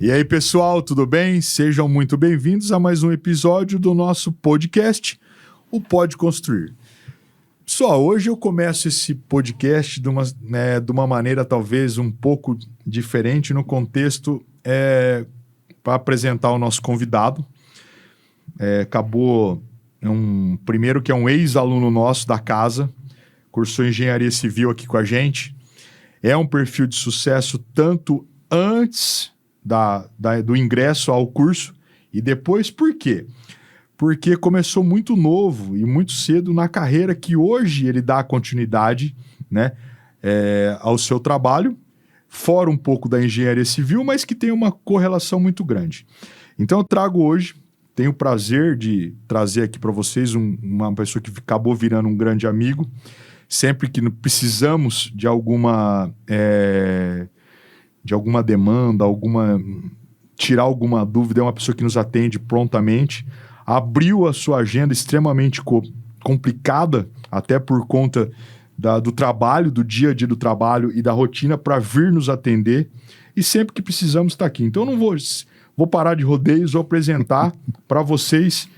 E aí, pessoal, tudo bem? Sejam muito bem-vindos a mais um episódio do nosso podcast, o Pode Construir. Pessoal, hoje eu começo esse podcast de uma maneira talvez um pouco diferente no contexto para apresentar o nosso convidado. Primeiro que é um ex-aluno nosso da casa, cursou Engenharia Civil aqui com a gente. É um perfil de sucesso tanto antes do ingresso ao curso e depois. Por quê? Porque começou muito novo e muito cedo na carreira que hoje ele dá continuidade, né, ao seu trabalho, fora um pouco da engenharia civil, mas que tem uma correlação muito grande. Então eu tenho o prazer de trazer aqui para vocês uma pessoa que acabou virando um grande amigo. Sempre que precisamos de alguma demanda, tirar alguma dúvida, é uma pessoa que nos atende prontamente. Abriu a sua agenda extremamente complicada, até por conta do trabalho, do dia a dia do trabalho e da rotina, para vir nos atender. E sempre que precisamos está aqui. Então eu não vou parar de rodeios, vou apresentar para vocês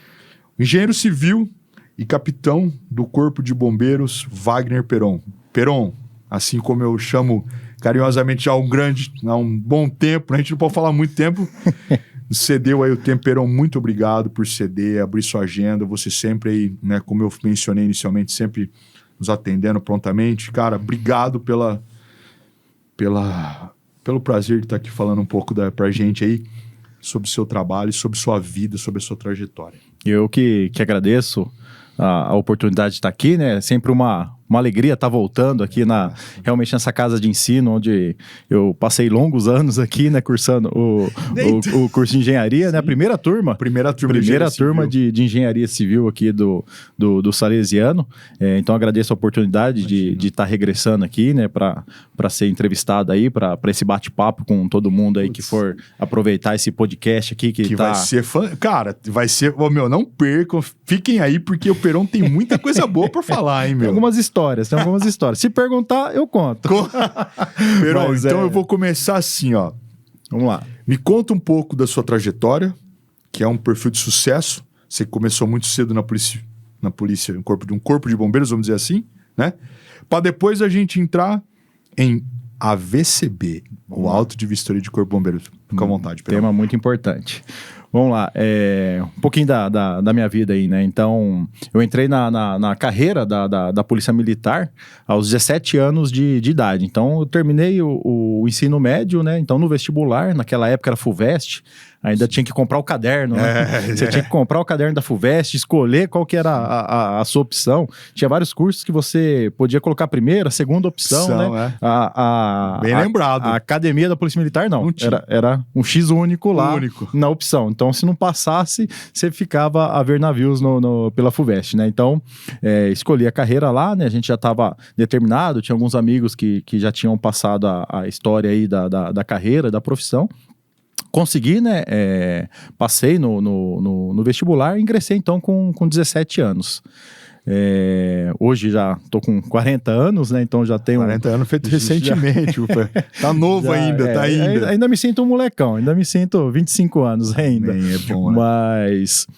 o engenheiro civil e capitão do Corpo de Bombeiros, Wagner Peron. Peron, assim como eu chamo carinhosamente já há um bom tempo, a gente não pode falar muito tempo, cedeu aí o tempo. Peron, muito obrigado por ceder, abrir sua agenda, você sempre aí, né, como eu mencionei inicialmente, sempre nos atendendo prontamente. Cara, obrigado pelo prazer de estar aqui falando um pouco pra gente aí sobre o seu trabalho, sobre sua vida, sobre a sua trajetória. Eu que agradeço a oportunidade de estar aqui, né? Sempre uma alegria estar voltando aqui realmente nessa casa de ensino, onde eu passei longos anos aqui, né, cursando o curso de engenharia, né? A primeira turma de engenharia civil aqui do Salesiano. Então agradeço a oportunidade de estar regressando aqui, né, para ser entrevistado aí, para esse bate-papo com todo mundo aí que for aproveitar esse podcast aqui que tá... vai ser cara, vai ser, não percam, fiquem aí, porque o Peron tem muita coisa boa para falar, hein, meu. Tem algumas histórias. Se perguntar, eu conto. Peron, então eu vou começar assim, ó. Vamos lá. Me conta um pouco da sua trajetória, que é um perfil de sucesso. Você começou muito cedo na polícia, um corpo de bombeiros, vamos dizer assim, né? Para depois a gente entrar em AVCB, o Auto de Vistoria de Corpo de Bombeiros. Fica à vontade, Peron. Tema muito importante. Vamos lá, um pouquinho da minha vida aí, né? Então, eu entrei na carreira da Polícia Militar aos 17 anos de idade. Então, eu terminei o ensino médio, né? Então, no vestibular, naquela época era FUVEST, ainda tinha que comprar o caderno, né? Você tinha que comprar o caderno da FUVEST, escolher qual que era a sua opção. Tinha vários cursos que você podia colocar a primeira, a segunda opção, né? Bem lembrado. A Academia da Polícia Militar, não. Era um X único lá na opção. Então, se não passasse, você ficava a ver navios pela FUVEST, né? Então, escolhi a carreira lá, né? A gente já estava determinado, tinha alguns amigos que já tinham passado a história aí da carreira, da profissão. Consegui, né? Passei no vestibular e ingressei então com 17 anos. Hoje já tô com 40 anos, né? Então já tenho... 40 anos feito recentemente. Tá novo ainda, tá ainda. Ainda me sinto um molecão, ainda me sinto 25 anos ainda. Bem, é bom, né? Mas...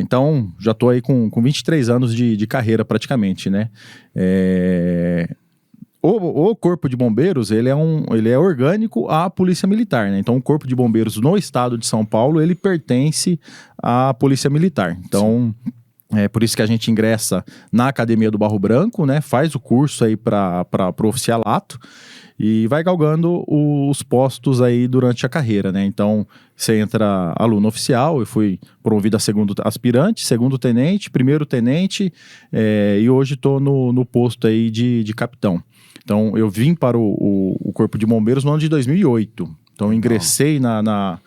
então, já tô aí com 23 anos de carreira praticamente, né? O Corpo de Bombeiros, ele é orgânico à Polícia Militar, né? Então, o Corpo de Bombeiros no estado de São Paulo, ele pertence à Polícia Militar. Então, é por isso que a gente ingressa na Academia do Barro Branco, né? Faz o curso aí para o oficialato e vai galgando os postos aí durante a carreira, né? Então, você entra aluno oficial, eu fui promovido a segundo aspirante, segundo tenente, primeiro tenente, e hoje estou no posto aí de capitão. Então, eu vim para o Corpo de Bombeiros no ano de 2008. Então, eu ingressei na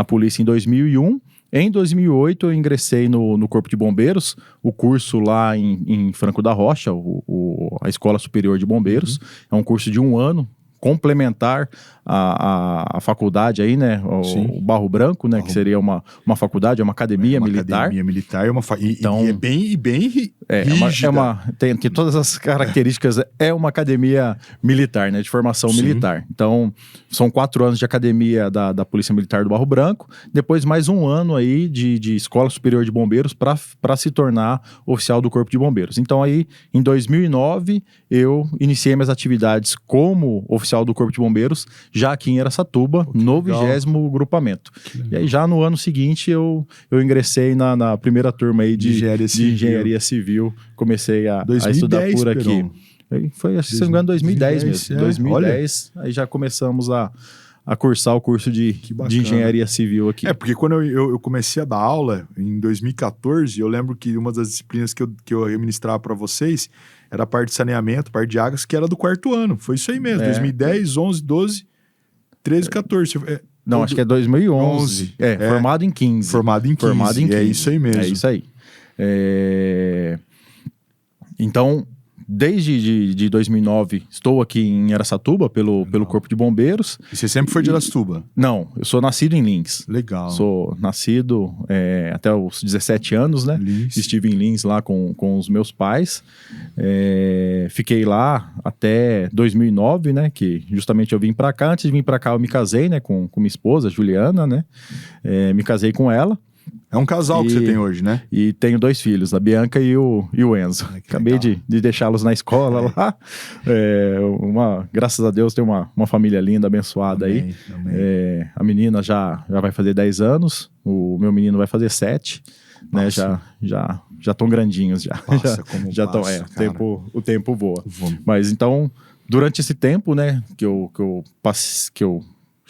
polícia em 2001. Em 2008, eu ingressei no Corpo de Bombeiros, o curso lá em Franco da Rocha, a Escola Superior de Bombeiros. É um curso de 1 ano, complementar a faculdade aí, né? O Barro Branco, né? Que seria uma faculdade, uma academia militar. Academia militar, Então, e é bem rígida. Tem todas as características, é uma academia militar, né? De formação militar. Então, são 4 anos de academia da Polícia Militar do Barro Branco, depois mais 1 ano aí de Escola Superior de Bombeiros para se tornar oficial do Corpo de Bombeiros. Então, aí, em 2009, eu iniciei minhas atividades como oficial do Corpo de Bombeiros, já aqui em Araçatuba, no 20º grupamento. E aí, já no ano seguinte, eu ingressei na primeira turma aí de Engenharia Civil. Comecei a estudar por aqui. Foi, se não me engano, 2010 mesmo. 2010, aí já começamos a cursar o curso de Engenharia Civil aqui. Porque quando eu comecei a dar aula, em 2014, eu lembro que uma das disciplinas que eu ministrava para vocês era a parte de saneamento, parte de águas, que era do 4º ano. Foi isso aí mesmo, 2010, 11, 12, 13, 14. Não, acho que é 2011. Formado em 15. Formado em 15. É isso aí mesmo. É isso aí. Então, desde 2009, estou aqui em Araçatuba pelo Corpo de Bombeiros. E você sempre foi de Araçatuba? Não, eu sou nascido em Lins. Legal. Sou nascido até os 17 anos, né? Lins. Estive em Lins lá com os meus pais. Fiquei lá até 2009, né? Que justamente eu vim para cá. Antes de vir para cá, eu me casei, né? Com minha esposa, Juliana, né? Me casei com ela. É um casal que você tem hoje, né? E tenho 2 filhos, a Bianca e o Enzo. Acabei de deixá-los na escola lá. Graças a Deus tem uma família linda, abençoada. Amém, aí. Amém. A menina já vai fazer 10 anos, o meu menino vai fazer 7. Né? Já estão grandinhos já. Nossa, já estão. O tempo voa. Mas então, durante esse tempo, né, que eu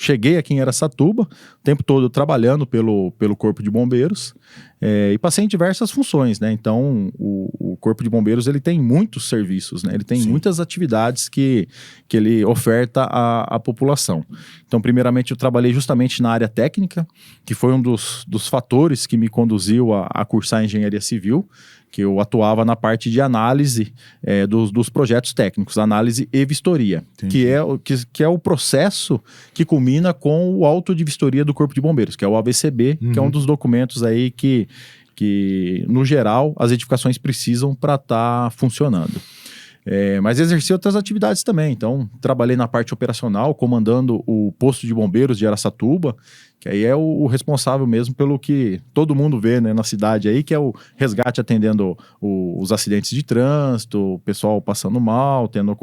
cheguei aqui em Araçatuba, o tempo todo trabalhando pelo Corpo de Bombeiros, e passei em diversas funções, né? Então, o Corpo de Bombeiros, ele tem muitos serviços, né? Ele tem muitas atividades que ele oferta à população. Então, primeiramente, eu trabalhei justamente na área técnica, que foi um dos fatores que me conduziu a cursar Engenharia Civil, que eu atuava na parte de análise dos projetos técnicos, análise e vistoria, que é o processo que culmina com o auto de vistoria do Corpo de Bombeiros, que é o AVCB, que é um dos documentos aí que no geral, as edificações precisam para estar funcionando. Mas exerci outras atividades também. Então, trabalhei na parte operacional, comandando o posto de bombeiros de Araçatuba, que aí é o responsável mesmo pelo que todo mundo vê, né, na cidade aí, que é o resgate atendendo os acidentes de trânsito, o pessoal passando mal, tendo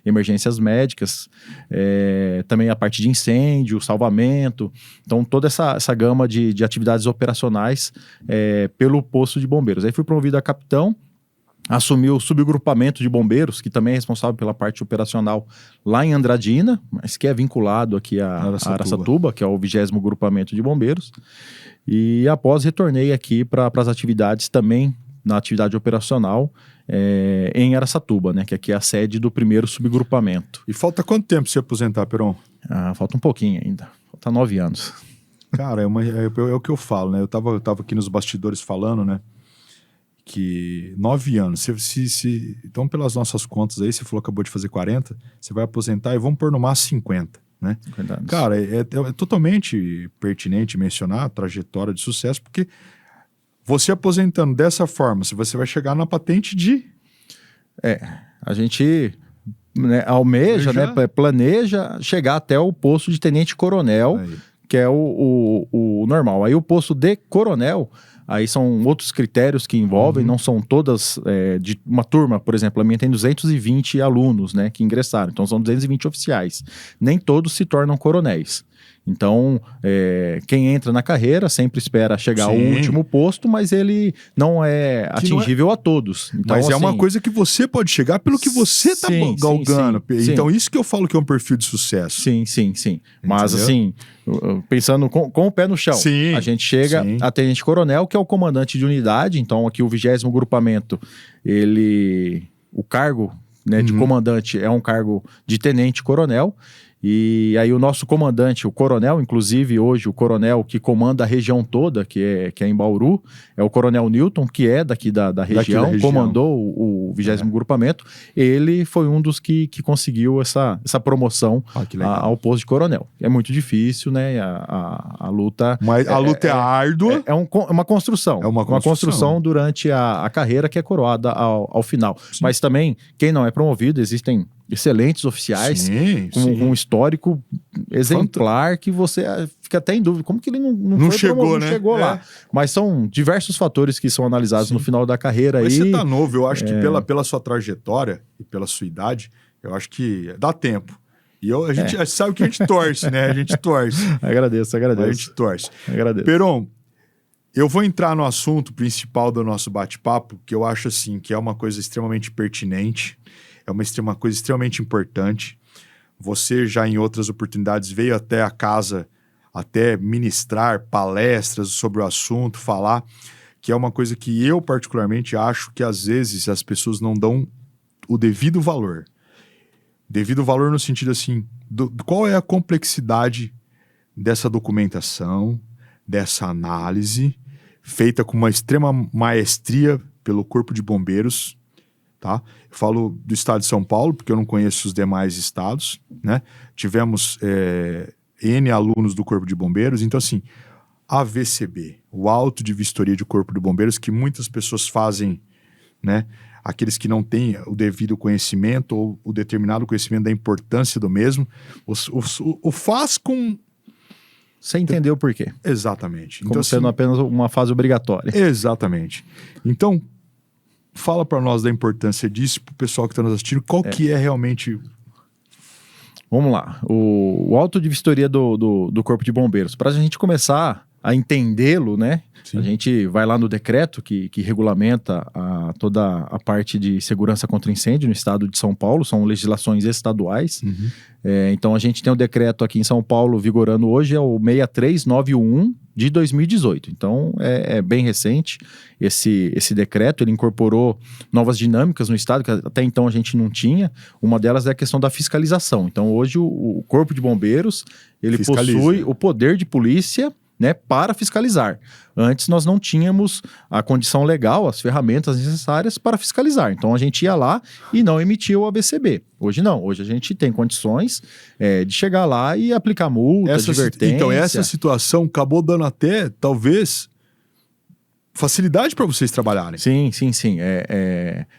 emergências médicas, também a parte de incêndio, salvamento. Então, toda essa gama de atividades operacionais pelo posto de bombeiros. Aí fui promovido a capitão, assumi o subgrupamento de bombeiros, que também é responsável pela parte operacional lá em Andradina, mas que é vinculado aqui a Araçatuba, que é o 20º grupamento de bombeiros. E após retornei aqui para as atividades também, na atividade operacional, em Araçatuba, né? Que aqui é a sede do 1º subgrupamento. E falta quanto tempo para você aposentar, Peron? Falta um pouquinho ainda. Falta 9 anos. Cara, é o que eu falo, né? Eu tava aqui nos bastidores falando, né? Que 9 anos, então pelas nossas contas aí, você falou que acabou de fazer 40, você vai aposentar e vamos pôr no máximo 50, né? Verdade. Cara, é totalmente pertinente mencionar a trajetória de sucesso, porque você aposentando dessa forma, você vai chegar na patente de... A gente almeja, né, planeja chegar até o posto de tenente-coronel, que é o normal. Aí o posto de coronel... Aí são outros critérios que envolvem, não são todas de uma turma, por exemplo, a minha tem 220 alunos, né, que ingressaram, então são 220 oficiais. Nem todos se tornam coronéis. Então, quem entra na carreira sempre espera chegar ao último posto, mas ele não é atingível a todos. Então, mas é uma coisa que você pode chegar pelo que você está galgando. Então, isso que eu falo que é um perfil de sucesso. Sim. Mas, assim, pensando com o pé no chão, a gente chega a tenente-coronel, que é o comandante de unidade. Então, aqui o 20º grupamento, o cargo, né, de comandante é um cargo de tenente-coronel. E aí o nosso comandante, o coronel, inclusive hoje o coronel que comanda a região toda, que é em Bauru, é o coronel Newton, que é daqui da região, comandou o 20º grupamento. Ele foi um dos que conseguiu essa promoção ao posto de coronel. É muito difícil, né? A luta... Mas a luta é árdua. É uma construção. É uma construção durante a carreira que é coroada ao final. Sim. Mas também, quem não é promovido, existem excelentes oficiais com um histórico exemplar que você fica até em dúvida. Como que ele não chegou, né? Não chegou lá. Mas são diversos fatores que são analisados no final da carreira. Mas você tá novo, eu acho que pela sua trajetória e pela sua idade, eu acho que dá tempo. E a gente sabe que a gente torce, né? A gente torce. Agradeço. A gente torce. Agradeço. Peron, eu vou entrar no assunto principal do nosso bate-papo, que eu acho assim, que é uma coisa extremamente pertinente. É uma coisa extremamente importante. Você já em outras oportunidades veio até a casa, até ministrar palestras sobre o assunto, falar, que é uma coisa que eu particularmente acho que às vezes as pessoas não dão o devido valor. Devido valor no sentido assim, qual é a complexidade dessa documentação, dessa análise, feita com uma extrema maestria pelo Corpo de Bombeiros, tá? Eu falo do estado de São Paulo, porque eu não conheço os demais estados, né? Tivemos N alunos do Corpo de Bombeiros, então assim, a VCB, o Auto de Vistoria de Corpo de Bombeiros, que muitas pessoas fazem, né? Aqueles que não têm o devido conhecimento ou o determinado conhecimento da importância do mesmo, o faz com... Sem entender o porquê. Exatamente. Como então, sendo apenas uma fase obrigatória. Exatamente. Então, fala para nós da importância disso, para o pessoal que está nos assistindo, qual que é realmente... Vamos lá. O auto de vistoria do Corpo de Bombeiros. Para a gente começar a entendê-lo, né? Sim. A gente vai lá no decreto que regulamenta toda a parte de segurança contra incêndio no estado de São Paulo, são legislações estaduais. Uhum. Então a gente tem o decreto aqui em São Paulo vigorando hoje, é o 6391 de 2018. Então é bem recente esse decreto, ele incorporou novas dinâmicas no estado, que até então a gente não tinha. Uma delas é a questão da fiscalização. Então hoje o Corpo de Bombeiros, ele possui o poder de polícia, né, para fiscalizar. Antes nós não tínhamos a condição legal, as ferramentas necessárias para fiscalizar. Então a gente ia lá e não emitia o ABCB. Hoje não, hoje a gente tem condições de chegar lá e aplicar multa, advertência. Então essa situação acabou dando até, talvez, facilidade para vocês trabalharem. Sim.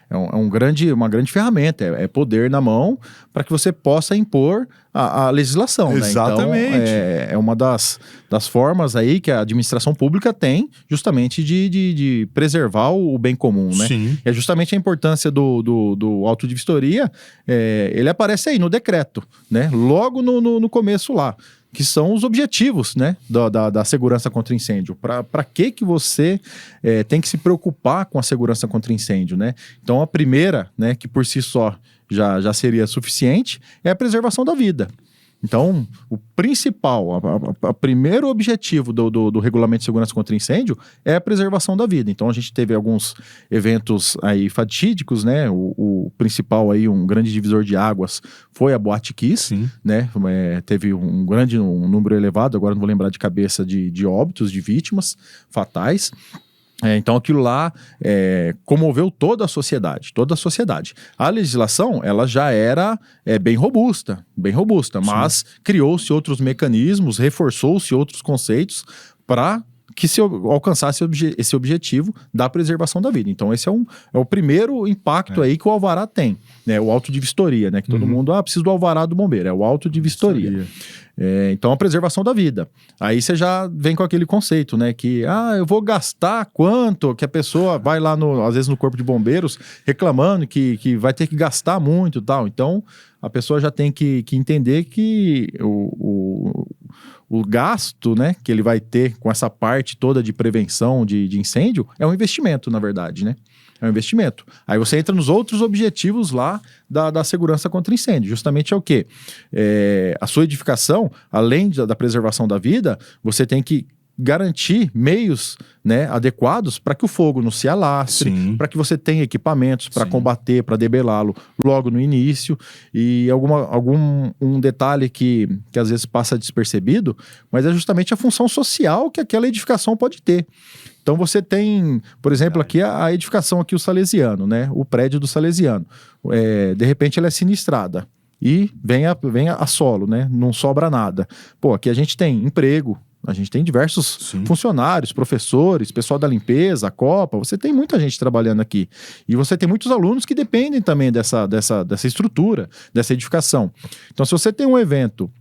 Uma grande ferramenta, é poder na mão para que você possa impor a legislação. Exatamente. Né? Então, é uma das formas aí que a administração pública tem justamente de preservar o bem comum, né? Sim. É justamente a importância do auto de vistoria, ele aparece aí no decreto, né? Logo no começo lá, que são os objetivos, né, da segurança contra incêndio. Para que você tem que se preocupar com a segurança contra incêndio, né? Então, a primeira, né, que por si só já seria suficiente, é a preservação da vida. Então, o principal, o primeiro objetivo do Regulamento de Segurança contra Incêndio é a preservação da vida. Então, a gente teve alguns eventos aí fatídicos, né? O principal aí, um grande divisor de águas, foi a Boate Kiss, Sim. né? Teve um número elevado, agora não vou lembrar de cabeça, de óbitos, de vítimas fatais. Então aquilo lá comoveu toda a sociedade. A legislação, ela já era bem robusta, mas criou-se outros mecanismos, reforçou-se outros conceitos para que se alcançasse esse objetivo da preservação da vida. Então esse é o primeiro impacto aí que o alvará tem, né? O auto de vistoria, né? Que todo mundo, precisa do alvará do bombeiro, é o auto de vistoria. Então a preservação da vida. Aí você já vem com aquele conceito, né? Que, eu vou gastar quanto? Que a pessoa vai lá, às vezes no Corpo de Bombeiros, reclamando que vai ter que gastar muito e tal. Então a pessoa já tem que entender que o gasto, né, que ele vai ter com essa parte toda de prevenção de incêndio é um investimento, na verdade, né? É um investimento. Aí você entra nos outros objetivos lá da segurança contra incêndio. Justamente é o quê? A sua edificação, além da preservação da vida, você tem que garantir meios, né, adequados para que o fogo não se alastre, para que você tenha equipamentos para combater, para debelá-lo logo no início. E um detalhe que às vezes passa despercebido, mas é justamente a função social que aquela edificação pode ter. Então você tem, por exemplo, aqui a edificação aqui, o Salesiano, né, o prédio do Salesiano. De repente ela é sinistrada e vem a solo, né, não sobra nada. Pô, aqui a gente tem emprego, a gente tem diversos funcionários, professores, pessoal da limpeza, a Copa, você tem muita gente trabalhando aqui. E você tem muitos alunos que dependem também dessa estrutura, dessa edificação. Então, se você tem um evento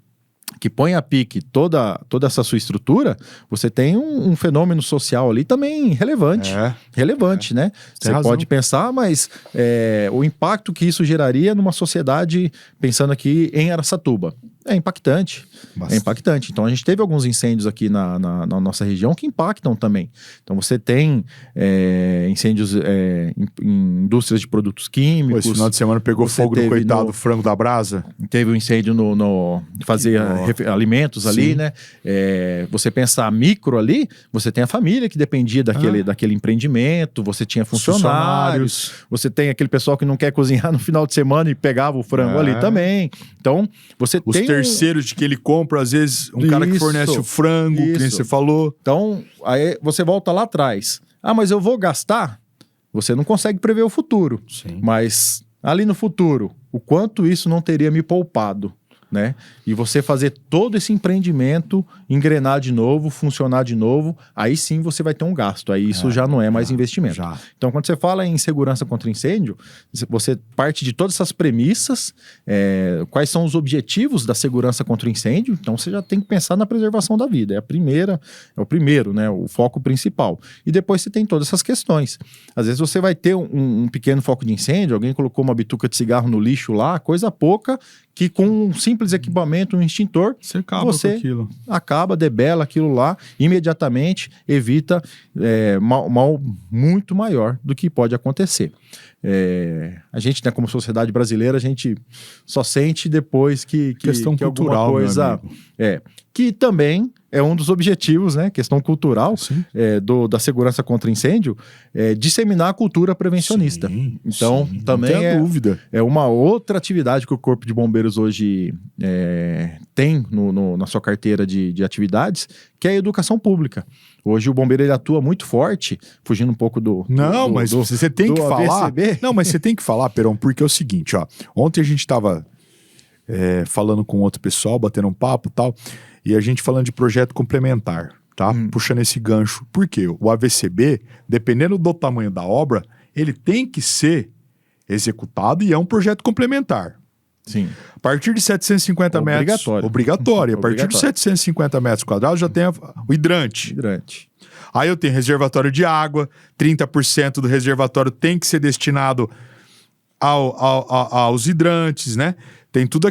que põe a pique toda essa sua estrutura, você tem um fenômeno social ali também relevante. Né? Você pode pensar, mas o impacto que isso geraria numa sociedade, pensando aqui em Araçatuba, é impactante. Bastante. É impactante. Então, a gente teve alguns incêndios aqui na nossa região que impactam também. Então, você tem incêndios em indústrias de produtos químicos. Esse final de semana pegou fogo no coitado frango da brasa. Teve um incêndio fazer alimentos ali, né? Você pensar micro ali, você tem a família que dependia daquele empreendimento, você tinha funcionários, você tem aquele pessoal que não quer cozinhar no final de semana e pegava o frango ali também. Então, você tem terceiros de que ele compra, às vezes, cara que fornece o frango, que nem você falou. Então, aí você volta lá atrás. Ah, mas eu vou gastar? Você não consegue prever o futuro. Mas ali no futuro, o quanto isso não teria me poupado, né? E você fazer todo esse empreendimento, engrenar de novo, funcionar de novo, aí sim você vai ter um gasto. Aí isso já não é mais investimento. Então, quando você fala em segurança contra incêndio, você parte de todas essas premissas, quais são os objetivos da segurança contra incêndio. Então, você já tem que pensar na preservação da vida. É o primeiro, né? O foco principal. E depois você tem todas essas questões. Às vezes você vai ter um pequeno foco de incêndio, alguém colocou uma bituca de cigarro no lixo lá, coisa pouca, que com um simples equipamento, um extintor, você acaba, debela aquilo lá, imediatamente evita mal muito maior do que pode acontecer. A gente, né, como sociedade brasileira, a gente só sente depois que questão cultural, alguma coisa que também é um dos objetivos, né, questão cultural da segurança contra incêndio, disseminar a cultura prevencionista. Então, também não tem dúvida. É uma outra atividade que o Corpo de Bombeiros hoje tem na sua carteira de atividades, que é a educação pública. Hoje o bombeiro ele atua muito forte, fugindo um pouco mas você tem que falar. AVCB. Não, mas você tem que falar, Perão, porque é o seguinte, ó. Ontem a gente estava falando com outro pessoal, batendo um papo e tal, e a gente falando de projeto complementar, tá? Puxando esse gancho. Por quê? O AVCB, dependendo do tamanho da obra, ele tem que ser executado e é um projeto complementar. Sim. A partir de 750 metros... Obrigatório. A partir de 750 metros quadrados já tem o hidrante. Aí eu tenho reservatório de água, 30% do reservatório tem que ser destinado aos hidrantes, né? Tem tudo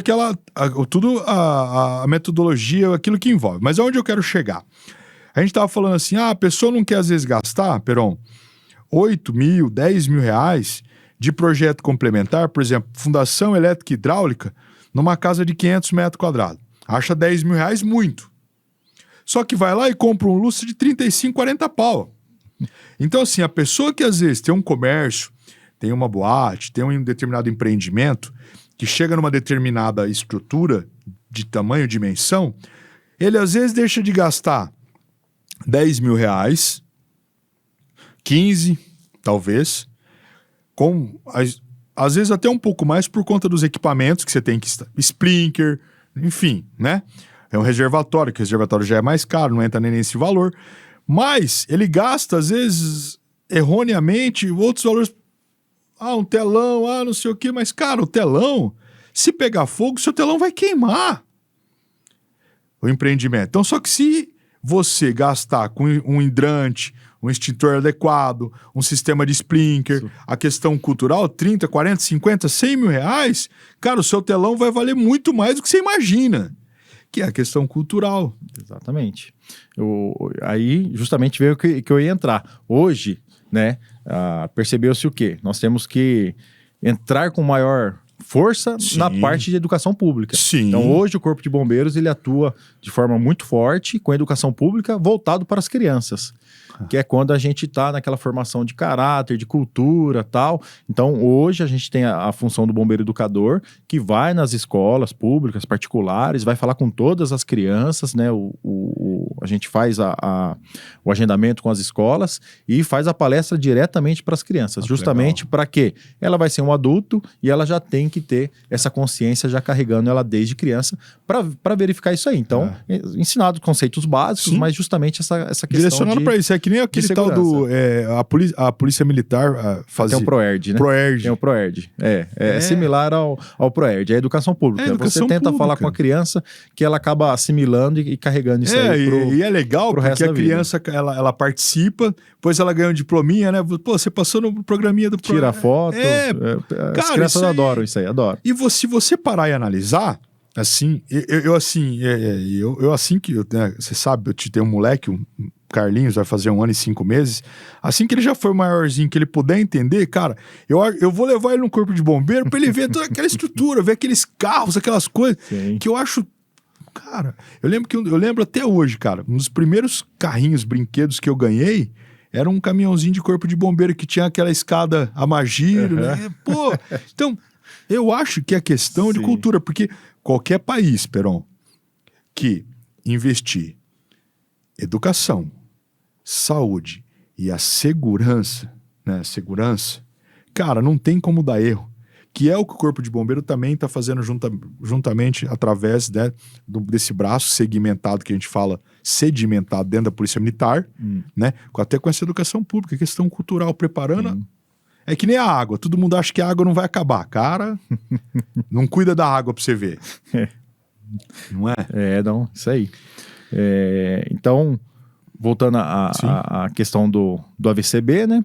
a metodologia, aquilo que envolve. Mas aonde eu quero chegar? A gente estava falando assim, a pessoa não quer às vezes gastar, Peron, 8 mil, 10 mil reais de projeto complementar, por exemplo, fundação elétrica e hidráulica, numa casa de 500 metros quadrados. Acha 10 mil reais muito. Só que vai lá e compra um lustre de 35, 40 pau. Então, assim, a pessoa que às vezes tem um comércio, tem uma boate, tem um determinado empreendimento, que chega numa determinada estrutura de tamanho, dimensão, ele às vezes deixa de gastar 10 mil reais, 15, talvez, às vezes até um pouco mais por conta dos equipamentos que você tem que sprinkler, enfim, né? É um reservatório, que o reservatório já é mais caro, não entra nem nesse valor, mas ele gasta, às vezes, erroneamente, outros valores. Um telão, não sei o quê, mas, cara, o telão, se pegar fogo, seu telão vai queimar o empreendimento. Então, só que se você gastar com um hidrante, um extintor adequado, um sistema de sprinkler, a questão cultural, 30, 40, 50, 100 mil reais, cara, o seu telão vai valer muito mais do que você imagina, que é a questão cultural. Exatamente. Aí, justamente, veio que eu ia entrar. Hoje, né, percebeu-se o quê? Nós temos que entrar com maior força Sim. na parte de educação pública. Sim. Então, hoje, o Corpo de Bombeiros ele atua de forma muito forte com a educação pública voltado para as crianças, que é quando a gente está naquela formação de caráter, de cultura, tal. Então, hoje, a gente tem a função do bombeiro educador, que vai nas escolas públicas, particulares, vai falar com todas as crianças, né? A gente faz o agendamento com as escolas e faz a palestra diretamente para as crianças, justamente para quê? Ela vai ser um adulto e ela já tem que ter essa consciência já carregando ela desde criança para verificar isso aí. Então, ensinado conceitos básicos, mas justamente essa questão direcionado para isso. É que nem aquele tal do... a polícia Militar fazia... Tem o ProERD, né? ProERD. Tem o ProERD. É similar ao ProERD. É a educação pública. Educação Você tenta pública. falar com a criança que ela acaba assimilando e carregando isso aí e é legal porque a criança ela participa, depois ela ganha um diplominha, né? Pô, você passou no programinha do Tira a foto. As cara, crianças adoram isso aí, adoram. E se você parar e analisar, assim, eu assim que... né, você sabe, eu tenho um moleque, um Carlinhos, vai fazer 1 ano e 5 meses. Assim que ele já foi maiorzinho, que ele puder entender, cara, eu vou levar ele no corpo de bombeiro pra ele ver toda aquela estrutura, ver aqueles carros, aquelas coisas. Sim. Que eu acho... Cara, eu lembro até hoje, cara, um dos primeiros carrinhos, brinquedos que eu ganhei era um caminhãozinho de corpo de bombeiro que tinha aquela escada a magiro, né? Pô, então, eu acho que é questão de cultura, porque qualquer país, Peron, que investir educação, saúde e a segurança, né? Segurança, cara, não tem como dar erro. Que é o que o Corpo de Bombeiro também está fazendo juntamente através desse braço segmentado que a gente fala, sedimentado dentro da Polícia Militar, né? Até com essa educação pública, questão cultural, preparando. É que nem a água, todo mundo acha que a água não vai acabar. Cara, não cuida da água para você ver. Não é? Não, isso aí. Então, voltando à questão do AVCB, né?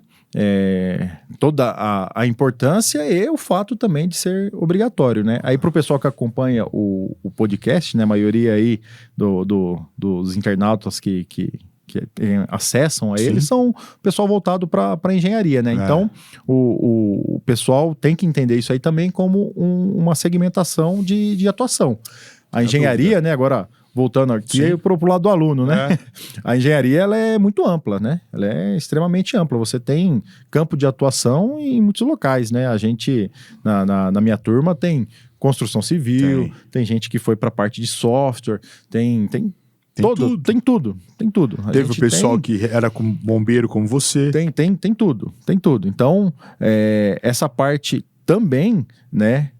Toda a importância e o fato também de ser obrigatório, né? Aí para o pessoal que acompanha o podcast, né? A maioria aí dos internautas que acessam a ele são pessoal voltado para engenharia, né? Então, o pessoal tem que entender isso aí também como uma segmentação de atuação. A engenharia, né? Agora... Voltando aqui pro lado do aluno, né? A engenharia, ela é muito ampla, né? Ela é extremamente ampla. Você tem campo de atuação em muitos locais, né? A gente, na minha turma, tem construção civil, tem gente que foi para a parte de software, tem tudo. Teve o pessoal que era como bombeiro como você. Tem tudo. Então, essa parte também, né?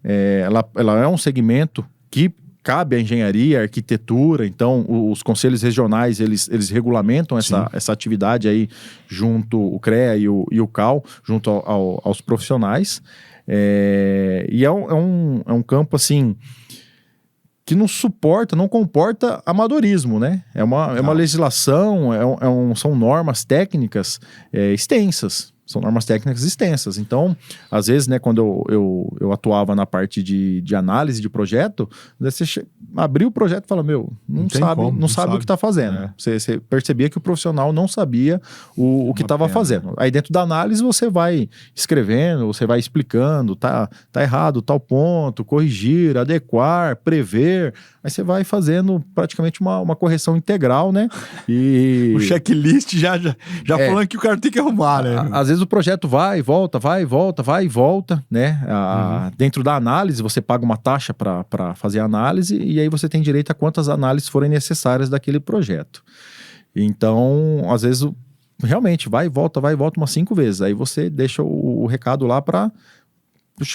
Ela é um segmento que cabe à engenharia, à arquitetura. Então os conselhos regionais eles regulamentam essa atividade aí junto o CREA e o CAL, junto aos profissionais, e é um campo assim que não comporta amadorismo, né? É uma legislação, são normas técnicas extensas. São normas técnicas extensas. Então, às vezes, né, quando eu atuava na parte de análise de projeto, você abria o projeto e fala, não sabe o que está fazendo. Você percebia que o profissional não sabia o que estava fazendo. Aí dentro da análise você vai escrevendo, você vai explicando, tá errado, tal ponto, corrigir, adequar, prever. Aí você vai fazendo praticamente uma correção integral, né? E... o checklist já falando que o cara tem que arrumar, né? Às vezes o projeto vai e volta, né? Dentro da análise, você paga uma taxa para fazer a análise e aí você tem direito a quantas análises forem necessárias daquele projeto. Então, às vezes, realmente, vai e volta umas 5 vezes. Aí você deixa o recado lá para...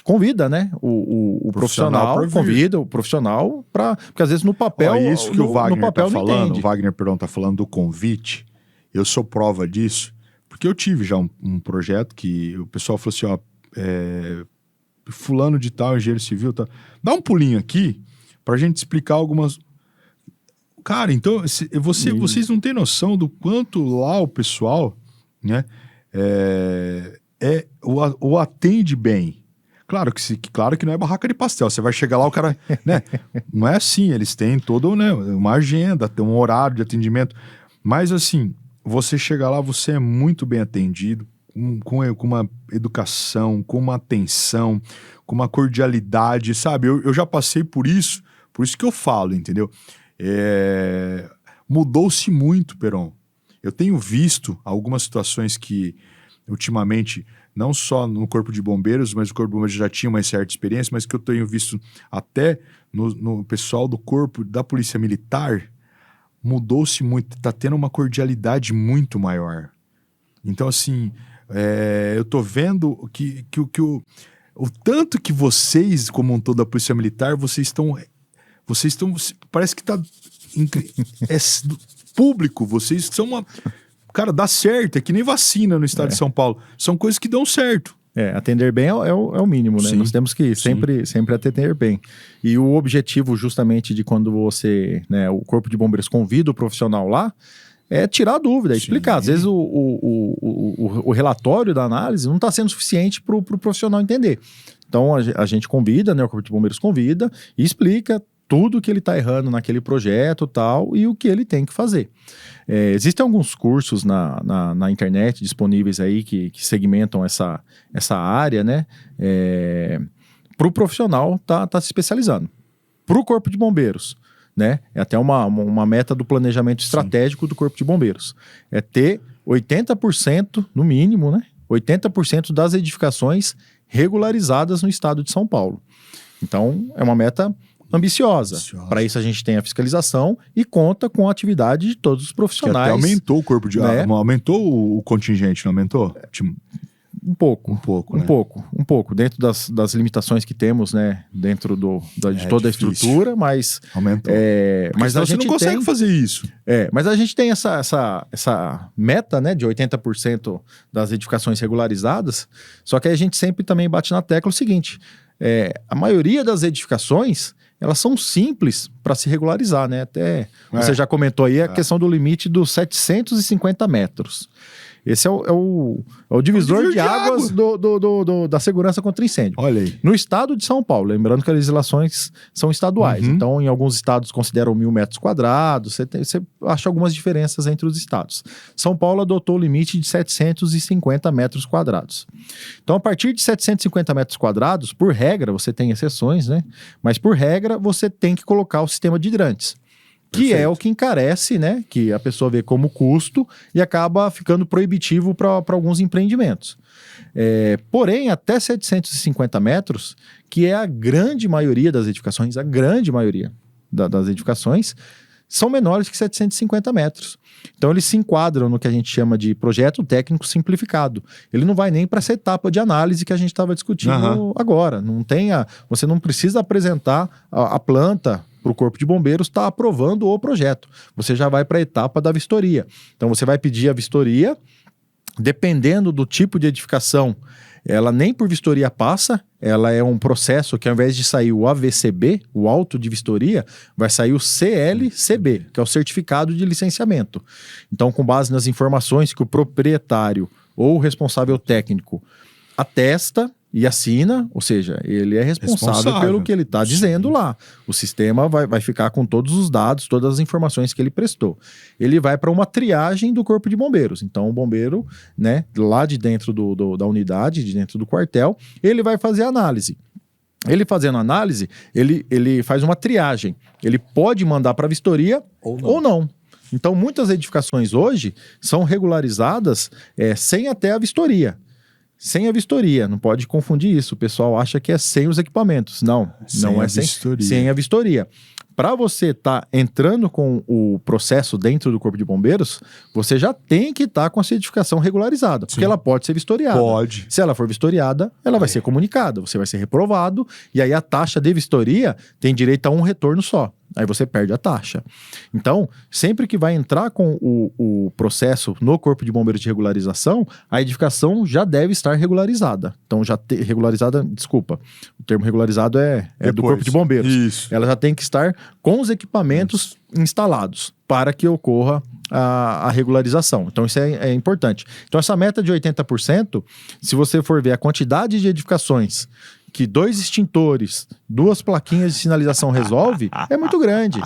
Convida, né? O profissional convida o profissional para... Porque às vezes no papel... isso que o Wagner tá falando, entende. o Wagner, tá falando do convite. Eu sou prova disso. Porque eu tive já um projeto que o pessoal falou assim, fulano de tal, engenheiro civil, tá, dá um pulinho aqui pra gente explicar algumas... Cara, então, vocês não têm noção do quanto lá o pessoal, né, o atende bem. Claro que não é barraca de pastel. Você vai chegar lá, o cara... né, não é assim, eles têm toda, né, uma agenda, tem um horário de atendimento. Mas assim... Você chega lá, você é muito bem atendido, com uma educação, com uma atenção, com uma cordialidade, sabe? Eu já passei por isso que eu falo, entendeu? Mudou-se muito, Peron. Eu tenho visto algumas situações que, ultimamente, não só no Corpo de Bombeiros, mas o Corpo de Bombeiros já tinha uma certa experiência, mas que eu tenho visto até no pessoal do Corpo da Polícia Militar, mudou-se muito, tá tendo uma cordialidade muito maior. Então, assim, eu tô vendo que o tanto que vocês, como um todo da Polícia Militar, vocês estão, parece que tá público, vocês são uma... Cara, dá certo, é que nem vacina no estado de São Paulo. São coisas que dão certo. Atender bem é o mínimo, né? Sim. Nós temos que sempre atender bem. E o objetivo justamente de quando você, né, o Corpo de Bombeiros convida o profissional lá, é tirar a dúvida, explicar. Às vezes o relatório da análise não está sendo suficiente para o profissional entender. Então a gente convida, né, o Corpo de Bombeiros convida e explica tudo que ele está errando naquele projeto tal, e o que ele tem que fazer. Existem alguns cursos na internet disponíveis aí que segmentam essa área, né? Para o profissional tá se especializando. Para o Corpo de Bombeiros, né? É até uma meta do planejamento estratégico do Corpo de Bombeiros. É ter 80%, no mínimo, né? 80% das edificações regularizadas no estado de São Paulo. Então, é uma meta ambiciosa. Para isso a gente tem a fiscalização e conta com a atividade de todos os profissionais. Que até aumentou o corpo de... né? Aumentou o contingente, não aumentou? Um pouco. Um pouco. Dentro das limitações que temos, né? Dentro de toda difícil. A estrutura, mas... Aumentou. Mas a gente não consegue fazer isso. Mas a gente tem essa meta, né? De 80% das edificações regularizadas, só que a gente sempre também bate na tecla o seguinte, a maioria das edificações, elas são simples para se regularizar, né? Até você já comentou aí a questão do limite dos 750 metros. Esse é o divisor de águas da segurança contra incêndio. Olha aí. No estado de São Paulo, lembrando que as legislações são estaduais. Então, em alguns estados consideram 1.000 metros quadrados. Você acha algumas diferenças entre os estados. São Paulo adotou o limite de 750 metros quadrados. Então, a partir de 750 metros quadrados, por regra, você tem exceções, né? Mas, por regra, você tem que colocar o sistema de hidrantes. Que é o que encarece, né? Que a pessoa vê como custo e acaba ficando proibitivo para alguns empreendimentos. Porém, até 750 metros, que é a grande maioria das edificações, das edificações, são menores que 750 metros. Então, eles se enquadram no que a gente chama de projeto técnico simplificado. Ele não vai nem para essa etapa de análise que a gente estava discutindo agora. Você não precisa apresentar a planta para o Corpo de Bombeiros está aprovando o projeto. Você já vai para a etapa da vistoria. Então, você vai pedir a vistoria, dependendo do tipo de edificação, ela nem por vistoria passa, ela é um processo que ao invés de sair o AVCB, o auto de vistoria, vai sair o CLCB, que é o certificado de licenciamento. Então, com base nas informações que o proprietário ou o responsável técnico atesta e assina, ou seja, ele é responsável pelo que ele está dizendo lá. O sistema vai ficar com todos os dados, todas as informações que ele prestou. Ele vai para uma triagem do Corpo de Bombeiros. Então, o bombeiro, né, lá de dentro da unidade, de dentro do quartel, ele vai fazer a análise. Ele fazendo a análise, ele faz uma triagem. Ele pode mandar para a vistoria ou não. Então, muitas edificações hoje são regularizadas sem até a vistoria. Sem a vistoria, não pode confundir isso. O pessoal acha que é sem os equipamentos. Não é sem a vistoria. Para você estar entrando com o processo dentro do Corpo de Bombeiros, você já tem que estar com a certificação regularizada, porque ela pode ser vistoriada. Pode. Se ela for vistoriada, ela vai ser comunicada, você vai ser reprovado, e aí a taxa de vistoria tem direito a um retorno só. Aí você perde a taxa. Então, sempre que vai entrar com o processo no Corpo de Bombeiros de regularização, a edificação já deve estar regularizada. Então, o termo regularizado é do Corpo de Bombeiros. Isso. Ela já tem que estar com os equipamentos instalados para que ocorra a regularização. Então, isso é importante. Então, essa meta de 80%, se você for ver a quantidade de edificações que 2 extintores, 2 plaquinhas de sinalização resolve, é muito grande.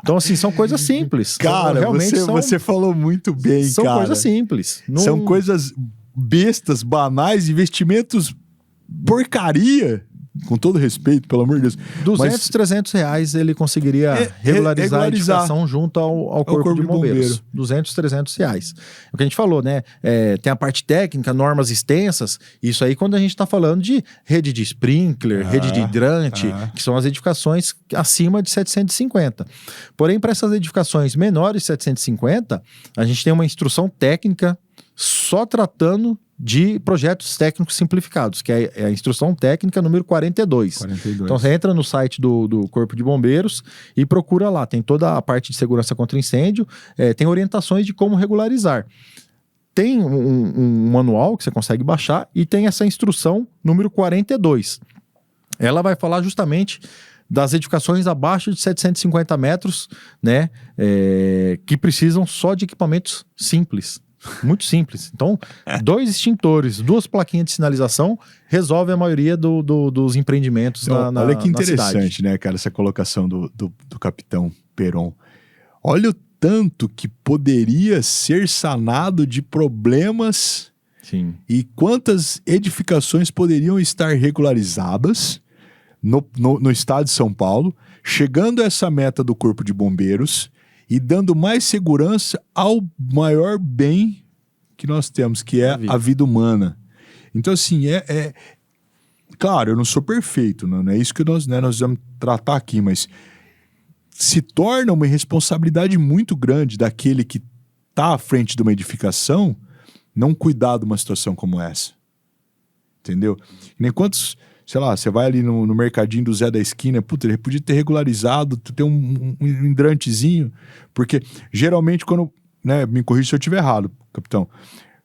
Então, assim, são coisas simples. Cara, você falou muito bem, são cara. São coisas simples. São coisas bestas, banais, investimentos porcaria, com todo respeito, pelo amor de Deus. 200, 300 reais ele conseguiria regularizar a edificação junto ao corpo de bombeiros. 200, 300 reais. É o que a gente falou, né? Tem a parte técnica, normas extensas. Isso aí quando a gente está falando de rede de sprinkler, rede de hidrante, que são as edificações acima de 750. Porém, para essas edificações menores de 750, a gente tem uma instrução técnica só tratando de projetos técnicos simplificados, que é a instrução técnica número 42. Então você entra no site do Corpo de Bombeiros e procura lá, tem toda a parte de segurança contra incêndio, tem orientações de como regularizar. Tem um manual que você consegue baixar e tem essa instrução número 42. Ela vai falar justamente das edificações abaixo de 750 metros, né, que precisam só de equipamentos simples. Muito simples. Então, 2 extintores, 2 plaquinhas de sinalização resolve a maioria dos empreendimentos na cidade. Olha que interessante, né, cara, essa colocação do capitão Peron. Olha o tanto que poderia ser sanado de problemas. Sim. E quantas edificações poderiam estar regularizadas no estado de São Paulo, chegando a essa meta do Corpo de Bombeiros e dando mais segurança ao maior bem que nós temos, que é a vida humana. Então, assim, claro, eu não sou perfeito, não é isso que nós vamos tratar aqui, mas se torna uma responsabilidade muito grande daquele que está à frente de uma edificação não cuidar de uma situação como essa. Entendeu? Nem quantos... Sei lá, você vai ali no mercadinho do Zé da esquina, puta, ele podia ter regularizado, ter um hidrantezinho, porque geralmente quando, né, me corrija se eu estiver errado, capitão,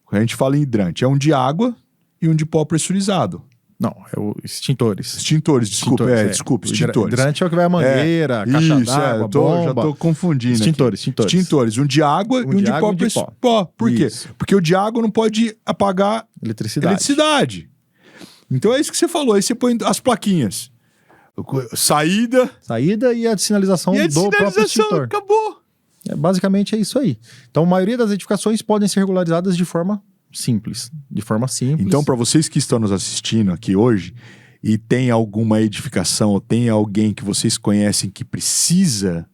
quando a gente fala em hidrante, é um de água e um de pó pressurizado. Não, é o extintores. Desculpa, desculpa, extintores. Hidrante é o que vai a mangueira, caixa d'água, bomba. Já tô confundindo Extintores. Um de água e um de pó. Por quê? Porque o de água não pode apagar eletricidade. Então é isso que você falou, aí você põe as plaquinhas. Saída e a sinalização do próprio extintor. Acabou. Basicamente é isso aí. Então a maioria das edificações podem ser regularizadas de forma simples. Então para vocês que estão nos assistindo aqui hoje e tem alguma edificação ou tem alguém que vocês conhecem que precisa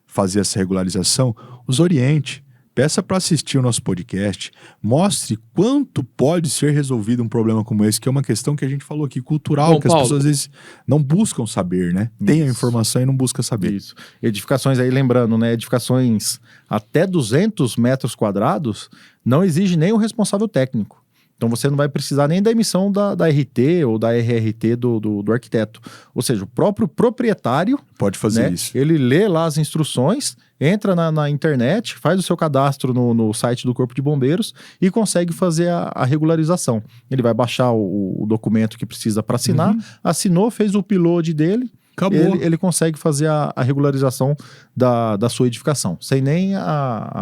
fazer essa regularização, os oriente. Peça para assistir o nosso podcast, mostre quanto pode ser resolvido um problema como esse, que é uma questão que a gente falou aqui, cultural, que Paulo, as pessoas às vezes não buscam saber, né? Tem a informação e não busca saber. Isso. Edificações aí, lembrando, né? Edificações até 200 metros quadrados não exige nem o responsável técnico. Então você não vai precisar nem da emissão da RT ou da RRT do arquiteto. Ou seja, o próprio proprietário pode fazer isso. Ele lê lá as instruções, entra na internet, faz o seu cadastro no site do Corpo de Bombeiros e consegue fazer a regularização. Ele vai baixar o documento que precisa para assinar, assinou, fez o upload dele, acabou. Ele consegue fazer a regularização da sua edificação, sem nem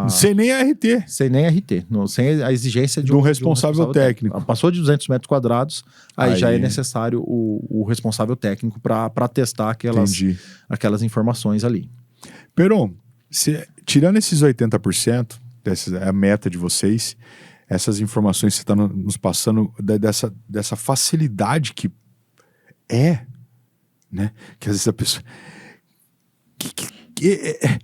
sem nem a RT. Sem nem a RT, sem a exigência de um responsável técnico. Passou de 200 metros quadrados, aí já é necessário o responsável técnico para testar aquelas informações ali. Peron, tirando esses 80%, é a meta de vocês, essas informações que você está nos passando, dessa facilidade que né? Que às vezes a pessoa...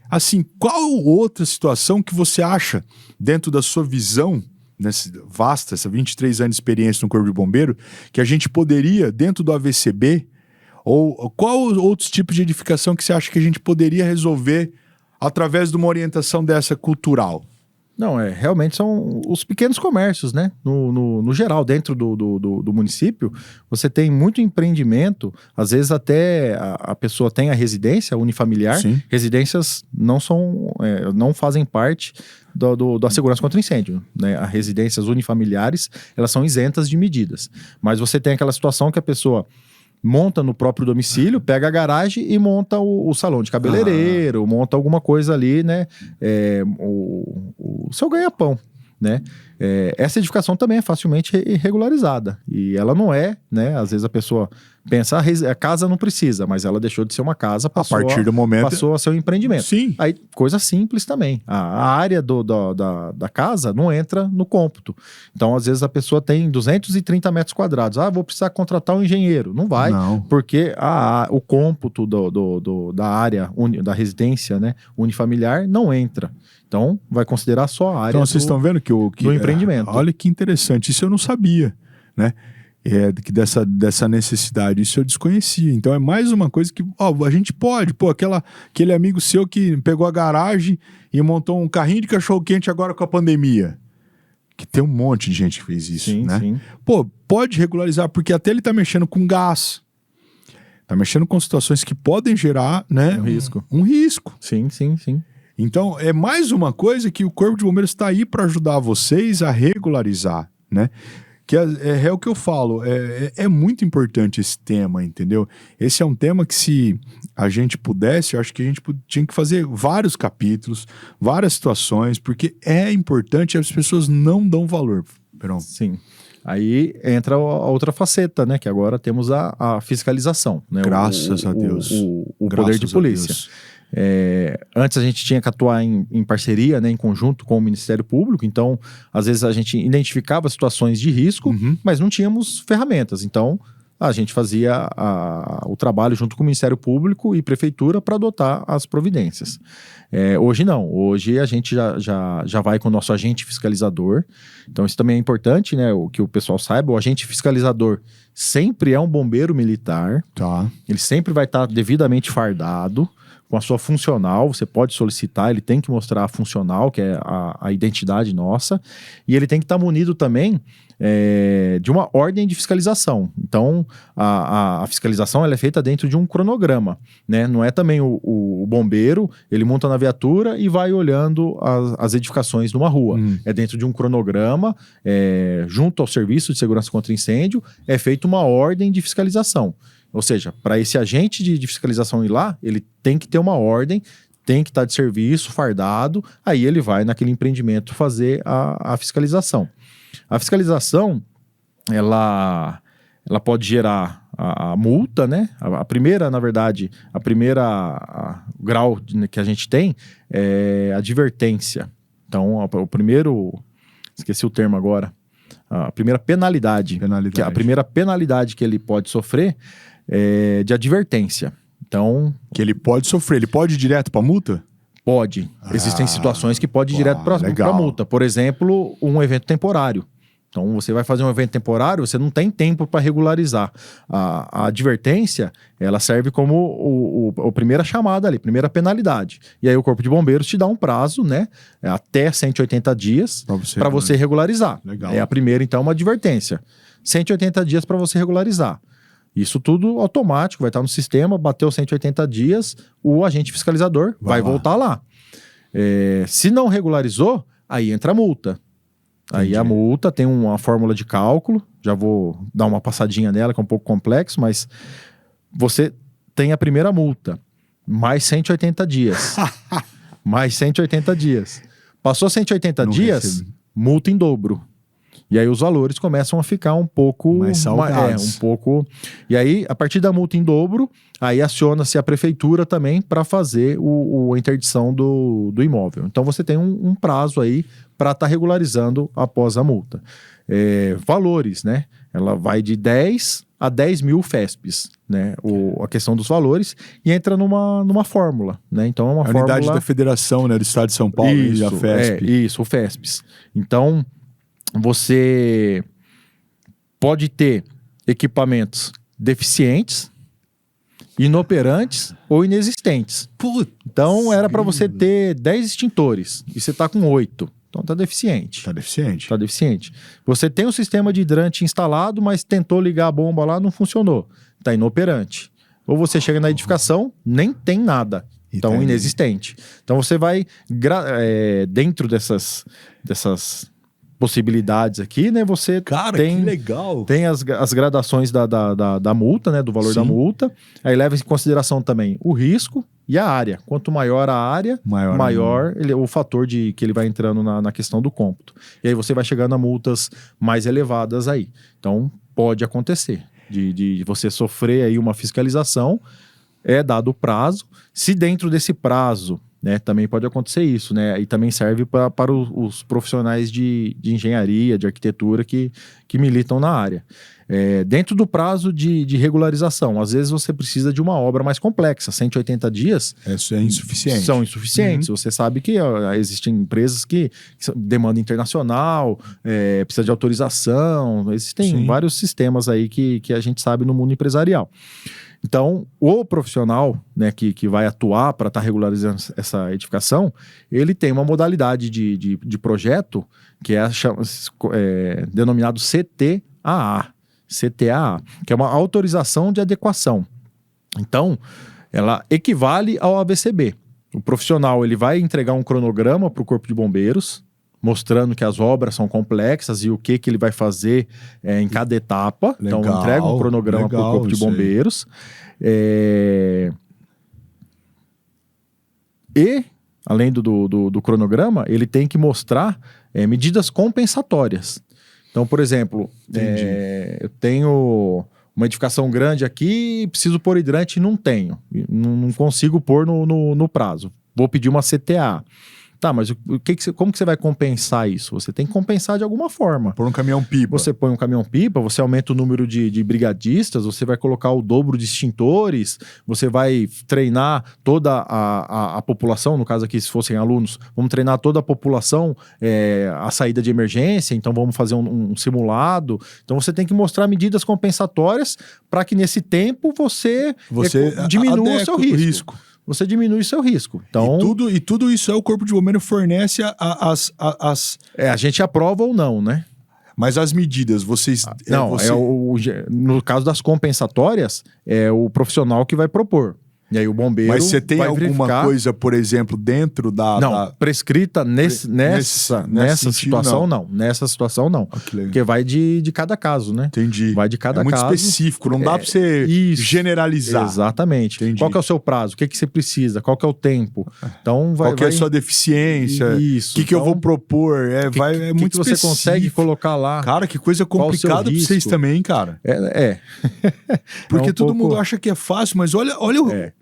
assim, qual outra situação que você acha, dentro da sua visão, nessa 23 anos de experiência no Corpo de Bombeiro, que a gente poderia, dentro do AVCB, ou qual outros tipos de edificação que você acha que a gente poderia resolver através de uma orientação dessa cultural? Não, realmente são os pequenos comércios, né? No geral, dentro do município, você tem muito empreendimento, às vezes até a pessoa tem a residência unifamiliar. Sim. Residências não fazem parte da segurança contra incêndio, né? As residências unifamiliares, elas são isentas de medidas. Mas você tem aquela situação que a pessoa monta no próprio domicílio, pega a garagem e monta o salão de cabeleireiro, monta alguma coisa ali, né? O seu ganha-pão. né? Essa edificação também é facilmente regularizada. E ela não é, né? Às vezes a pessoa pensa, a casa não precisa, mas ela deixou de ser uma casa, passou a ser um empreendimento. Sim. Aí, coisa simples também. A área da casa não entra no cômputo. Então, às vezes, a pessoa tem 230 metros quadrados. Vou precisar contratar um engenheiro. Não vai, porque o cômputo da área, da residência, né, unifamiliar, não entra. Então, vai considerar só a área então, vocês estão vendo que do empreendimento. Olha que interessante. Isso eu não sabia, né? Dessa necessidade. Isso eu desconhecia. Então, é mais uma coisa que a gente pode. Aquele amigo seu que pegou a garagem e montou um carrinho de cachorro-quente agora com a pandemia. Que tem um monte de gente que fez isso, sim, né? Sim. Pode regularizar, porque até ele tá mexendo com gás. Tá mexendo com situações que podem gerar, né? Um risco. Sim. Então, é mais uma coisa que o Corpo de Bombeiros está aí para ajudar vocês a regularizar, né? Que é o que eu falo, é muito importante esse tema, entendeu? Esse é um tema que, se a gente pudesse, eu acho que a gente tinha que fazer vários capítulos, várias situações, porque é importante e as pessoas não dão valor. Perón. Sim. Aí entra a outra faceta, né? Que agora temos a fiscalização, né? Graças a Deus. O poder de polícia. Antes a gente tinha que atuar em parceria, né, em conjunto com o Ministério Público, então às vezes a gente identificava situações de risco, mas não tínhamos ferramentas, então a gente fazia o trabalho junto com o Ministério Público e Prefeitura para adotar as providências. Hoje não, hoje a gente já vai com o nosso agente fiscalizador, então isso também é importante, né, que o pessoal saiba, o agente fiscalizador sempre é um bombeiro militar, ele sempre vai estar devidamente fardado, com a sua funcional, você pode solicitar, ele tem que mostrar a funcional, que é a identidade nossa, e ele tem que estar munido também de uma ordem de fiscalização. Então, a fiscalização ela é feita dentro de um cronograma, né? Não é também o bombeiro, ele monta na viatura e vai olhando as edificações numa rua. É dentro de um cronograma, junto ao Serviço de Segurança contra Incêndio, é feita uma ordem de fiscalização. Ou seja, para esse agente de fiscalização ir lá, ele tem que ter uma ordem, tem que estar de serviço, fardado, aí ele vai naquele empreendimento fazer a fiscalização. A fiscalização, ela pode gerar a multa, né? A primeira, na verdade, grau que a gente tem é advertência. Então, o primeiro, esqueci o termo agora, a primeira penalidade. A primeira penalidade que ele pode sofrer de advertência. Então, que ele pode sofrer, ele pode ir direto para multa? Pode. Existem situações que pode ir direto para multa. Por exemplo, um evento temporário. Então, você vai fazer um evento temporário, você não tem tempo para regularizar. A advertência, ela serve como a primeira chamada ali, primeira penalidade. E aí o Corpo de Bombeiros te dá um prazo, né? Até 180 dias para você regularizar. Legal. É a primeira, então, uma advertência. 180 dias para você regularizar. Isso tudo automático, vai estar no sistema, bateu 180 dias, o agente fiscalizador vai voltar lá. Se não regularizou, aí entra a multa. Aí a multa tem uma fórmula de cálculo, já vou dar uma passadinha nela, que é um pouco complexo, mas você tem a primeira multa, mais 180 dias. Mais 180 dias. Passou 180 dias, multa em dobro. E aí os valores começam a ficar um pouco mais salgados. E aí, a partir da multa em dobro, aí aciona-se a prefeitura também para fazer a interdição do imóvel. Então você tem um prazo aí para estar regularizando após a multa. Valores, né? Ela vai de 10 a 10 mil FESPs, né? A questão dos valores, e entra numa fórmula, né? Então é uma fórmula... unidade da federação, né? Do estado de São Paulo, isso, a FESP. Isso, o FESPs. Então, você pode ter equipamentos deficientes, inoperantes ou inexistentes. Então, era para você ter 10 extintores e você está com 8. Então, está deficiente. Está deficiente. Você tem um sistema de hidrante instalado, mas tentou ligar a bomba lá, não funcionou. Está inoperante. Ou você chega na edificação, nem tem nada. Então, inexistente. Então, você vai, dentro dessas possibilidades aqui, né? Você Cara, tem, que legal. tem as gradações da multa, né? Do valor da multa. Aí leva em consideração também o risco e a área. Quanto maior a área, maior o fator que ele vai entrando na questão do cômputo. E aí você vai chegando a multas mais elevadas aí. Então, pode acontecer de você sofrer aí uma fiscalização, é dado o prazo. Se dentro desse prazo, né, também pode acontecer isso, né? E também serve para os profissionais de engenharia, de arquitetura que militam na área. Dentro do prazo de regularização, às vezes você precisa de uma obra mais complexa, 180 dias... Isso é insuficiente. São insuficientes. Você sabe que existem empresas que demanda internacional, precisa de autorização, existem vários sistemas aí que a gente sabe no mundo empresarial. Então, o profissional, né, que vai atuar para estar regularizando essa edificação, ele tem uma modalidade de projeto que é denominado CTAA, que é uma autorização de adequação. Então, ela equivale ao ABCB. O profissional ele vai entregar um cronograma para o Corpo de Bombeiros, mostrando que as obras são complexas e o que ele vai fazer em cada etapa. Legal, então, entrega um cronograma para o Corpo de Bombeiros. E, além do cronograma, ele tem que mostrar medidas compensatórias. Então, por exemplo, eu tenho uma edificação grande aqui, preciso pôr hidrante e não tenho. Não consigo pôr no prazo. Vou pedir uma CTA. Tá, mas como que você vai compensar isso? Você tem que compensar de alguma forma. Por um caminhão-pipa. Você põe um caminhão-pipa, você aumenta o número de brigadistas, você vai colocar o dobro de extintores, você vai treinar toda a população, no caso aqui, se fossem alunos, vamos treinar toda a população a saída de emergência, então vamos fazer um simulado. Então você tem que mostrar medidas compensatórias para que nesse tempo você diminua o seu risco. Você diminui o seu risco. Então, e tudo isso o Corpo de Bombeiro fornece a gente aprova ou não, né? Mas as medidas, vocês... no caso das compensatórias, é o profissional que vai propor. E aí o bombeiro. Mas você tem alguma verificar... coisa, por exemplo, dentro prescrita nessa situação, não. Nessa situação, não. Porque vai de cada caso, né? Entendi. Vai de cada caso. É muito específico, não dá pra você generalizar. Exatamente. Entendi. Qual que é o seu prazo? O que você precisa? Qual que é o tempo? Então, qual que é a sua deficiência? Isso. O que eu vou propor? É muito específico. Você consegue colocar lá? Cara, que coisa complicada pra vocês também, cara. Porque todo mundo acha que é fácil, mas olha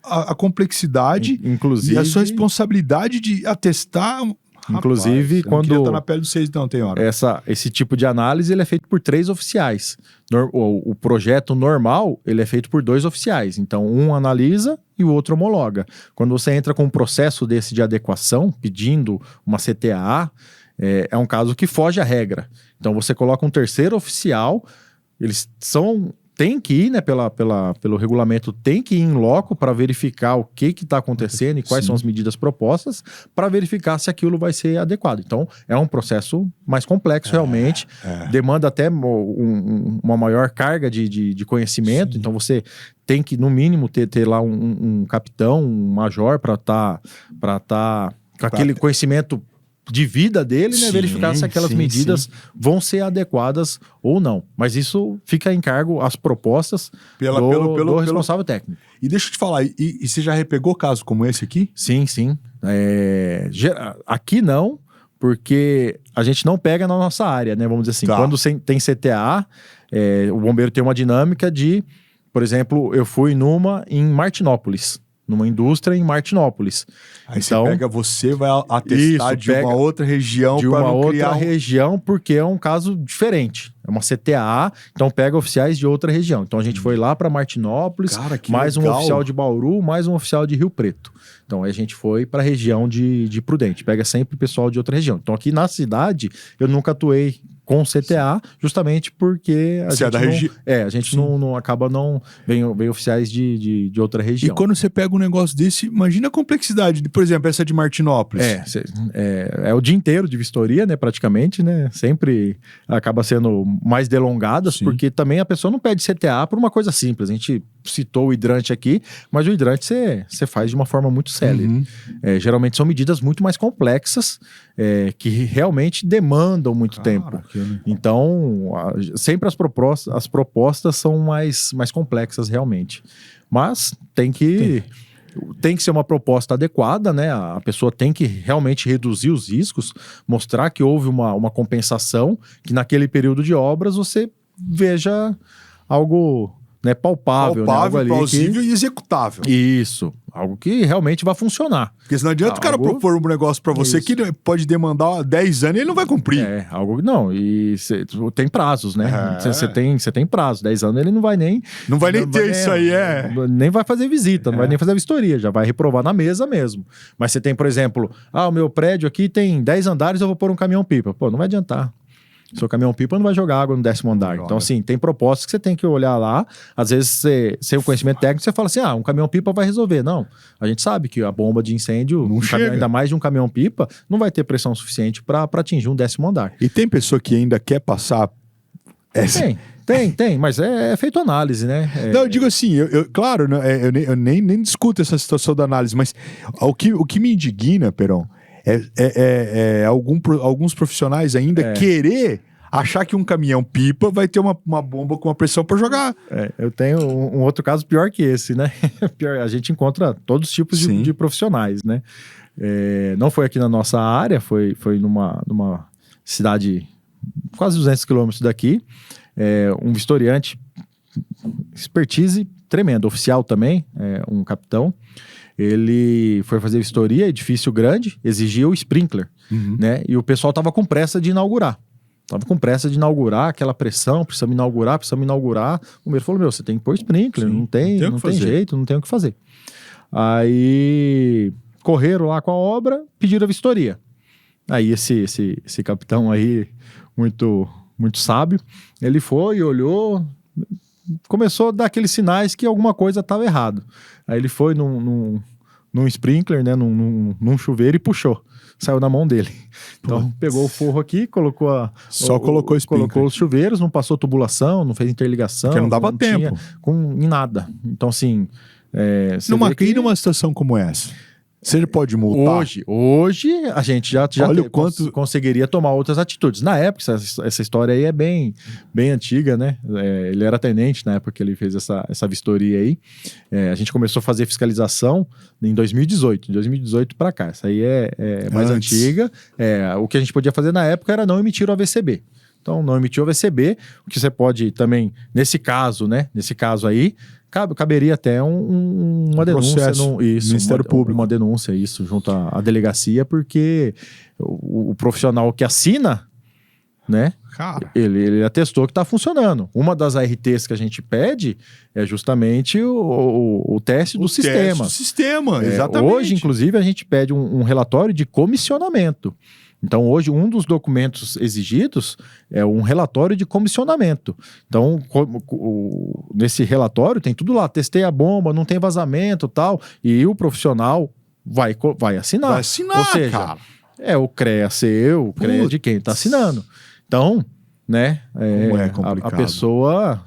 a complexidade, inclusive, e a sua responsabilidade de atestar. Inclusive, quando não estar na pele de vocês, não tem hora. Esse tipo de análise ele é feito por 3 oficiais. O projeto normal ele é feito por 2 oficiais. Então, um analisa e o outro homologa. Quando você entra com um processo desse de adequação, pedindo uma CTAA, é um caso que foge à regra. Então, você coloca um terceiro oficial, eles tem que ir, né, pelo regulamento, tem que ir em loco para verificar o que está acontecendo e quais são as medidas propostas para verificar se aquilo vai ser adequado. Então, é um processo mais complexo, realmente. Demanda até uma maior carga de conhecimento. Então, você tem que, no mínimo, ter lá um capitão, um major para estar com aquele conhecimento de vida dele, né? Verificar se aquelas medidas vão ser adequadas ou não. Mas isso fica em cargo as propostas pelo responsável técnico. E deixa eu te falar, e você já repegou caso como esse aqui? Sim. Aqui não, porque a gente não pega na nossa área, né? Vamos dizer assim. Quando tem CTA, o bombeiro tem uma dinâmica de, por exemplo, eu fui em Martinópolis. Numa indústria em Martinópolis. Aí então, você vai atestar de uma outra região. De uma outra região, porque é um caso diferente. É uma CTAA, então pega oficiais de outra região. Então a gente foi lá para Martinópolis, mais um oficial de Bauru, mais um oficial de Rio Preto. Então aí a gente foi para a região de Prudente. Pega sempre pessoal de outra região. Então aqui na cidade, eu nunca atuei com CTA, justamente porque a gente não acaba vem oficiais de outra região. E quando você pega um negócio desse, imagina a complexidade, por exemplo, essa de Martinópolis. É o dia inteiro de vistoria, né, praticamente, né, sempre acaba sendo mais delongadas, porque também a pessoa não pede CTA por uma coisa simples. A gente citou o hidrante aqui, mas o hidrante você faz de uma forma muito célere. Geralmente são medidas muito mais complexas, que realmente demandam muito tempo. Então, sempre as propostas são mais complexas realmente. Mas tem que ser uma proposta adequada, né? A pessoa tem que realmente reduzir os riscos, mostrar que houve uma compensação, que naquele período de obras você veja algo, né, palpável, né? Algo ali plausível e executável. Isso, algo que realmente vai funcionar. Porque não adianta o cara propor um negócio pra você que pode demandar 10 anos e ele não vai cumprir. Não, e tem prazos, né? Você tem prazo, 10 anos ele não vai nem... Não vai nem ter isso aí, Nem vai fazer visita, não vai nem fazer vistoria, já vai reprovar na mesa mesmo. Mas você tem, por exemplo, o meu prédio aqui tem 10 andares, eu vou pôr um caminhão-pipa. Pô, não vai adiantar. Seu caminhão-pipa não vai jogar água no 10º andar. Então, assim, tem propostas que você tem que olhar lá. Às vezes, sem o conhecimento técnico, você fala assim, um caminhão-pipa vai resolver. Não, a gente sabe que a bomba de incêndio, ainda mais de um caminhão-pipa, não vai ter pressão suficiente para atingir um 10º andar. E tem pessoa que ainda quer passar... Tem, mas é feito análise, né? Não, eu digo assim, claro, eu nem discuto essa situação da análise, mas o que me indigna, Peron, alguns profissionais ainda querer achar que um caminhão-pipa vai ter uma bomba com a pressão para jogar. Eu tenho um outro caso pior que esse, né? A gente encontra todos os tipos de profissionais, né? Não foi aqui na nossa área, foi numa cidade quase 200 quilômetros daqui. Um vistoriante, expertise tremenda, oficial também, um capitão. Ele foi fazer vistoria, edifício grande, exigia o sprinkler, né? E o pessoal tava com pressa de inaugurar. Aquela pressão, precisamos inaugurar. O bombeiro falou, você tem que pôr sprinkler, não tem jeito, não tem o que fazer. Aí correram lá com a obra, pediram a vistoria. Aí esse capitão aí, muito, muito sábio, ele foi e olhou, começou a dar aqueles sinais que alguma coisa estava errado. Aí ele foi num sprinkler, né, num chuveiro e puxou. Saiu na mão dele. Então, pegou o forro aqui, colocou colocou os chuveiros, não passou tubulação, não fez interligação. Porque não dava tempo. Em nada. Então, assim... numa situação como essa, você pode multar? Hoje a gente já conseguiria tomar outras atitudes. Na época, essa história aí é bem antiga, né? Ele era tenente na época que ele fez essa vistoria aí. A gente começou a fazer fiscalização em 2018. De 2018 para cá. Essa aí é mais antiga. O que a gente podia fazer na época era não emitir o AVCB. Então, não emitiu o AVCB. O que você pode também, nesse caso aí, caberia até uma denúncia no Ministério Público. Uma denúncia, junto à delegacia, porque o profissional que assina, né? Cara. Ele atestou que está funcionando. Uma das ARTs que a gente pede é justamente o teste do sistema. Exatamente. Hoje, inclusive, a gente pede um relatório de comissionamento. Então, hoje, um dos documentos exigidos é um relatório de comissionamento. Então, nesse relatório tem tudo lá, testei a bomba, não tem vazamento e tal, e o profissional vai assinar. Vai assinar, ou seja, cara. O CREA seu, o CREA de quem está assinando. Então, né, a pessoa...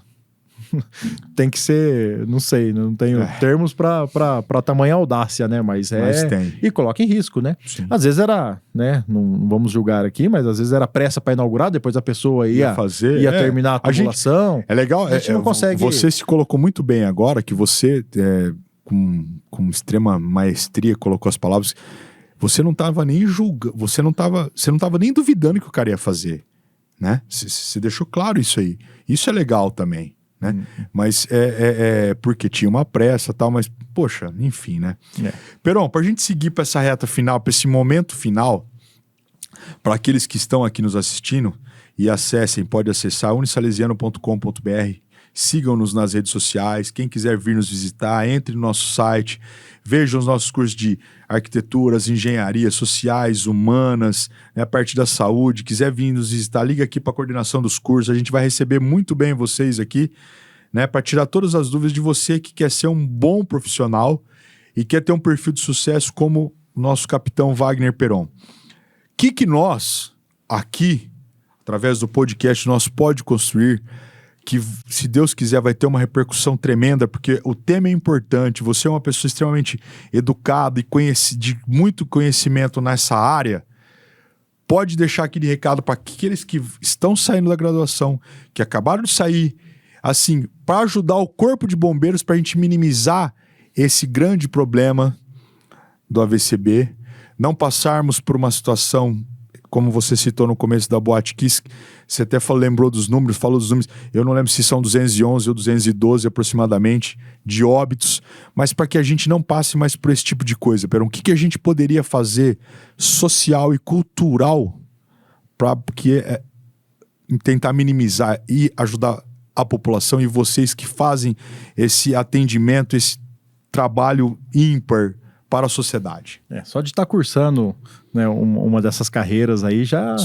tem que ser, não sei, não tenho termos para tamanha audácia, né? Mas tem. E coloca em risco, né? Sim. Às vezes era, né? Não vamos julgar aqui, mas às vezes era pressa para inaugurar, depois a pessoa ia terminar a tubulação. É legal, a gente não consegue... Você se colocou muito bem agora, que você, com extrema maestria, colocou as palavras. Você não estava nem julgando, você não tava nem duvidando que o cara ia fazer, né? Você deixou claro isso aí. Isso é legal também. Né? Mas porque tinha uma pressa e tal, mas, poxa, enfim, né? Peron, pra gente seguir para essa reta final, para esse momento final, para aqueles que estão aqui nos assistindo e pode acessar unisalesiano.com.br, sigam-nos nas redes sociais, quem quiser vir nos visitar, entre no nosso site, vejam os nossos cursos de arquiteturas, engenharias sociais, humanas, né, a parte da saúde, quiser vir nos visitar, liga aqui para a coordenação dos cursos, a gente vai receber muito bem vocês aqui, né, para tirar todas as dúvidas de você que quer ser um bom profissional e quer ter um perfil de sucesso como o nosso capitão Wagner Peron. Que nós, aqui, através do podcast, nós pode construir, que, se Deus quiser, vai ter uma repercussão tremenda, porque o tema é importante, você é uma pessoa extremamente educada e de muito conhecimento nessa área, pode deixar aqui de recado para aqueles que estão saindo da graduação, que acabaram de sair, assim, para ajudar o corpo de bombeiros, para a gente minimizar esse grande problema do AVCB, não passarmos por uma situação, como você citou no começo da Boate Kiss, você até lembrou dos números, falou dos números, eu não lembro se são 211 ou 212 aproximadamente de óbitos, mas para que a gente não passe mais por esse tipo de coisa, Perão, o que a gente poderia fazer social e cultural para tentar minimizar e ajudar a população e vocês que fazem esse atendimento, esse trabalho ímpar para a sociedade? Só de estar cursando, né, uma dessas carreiras aí já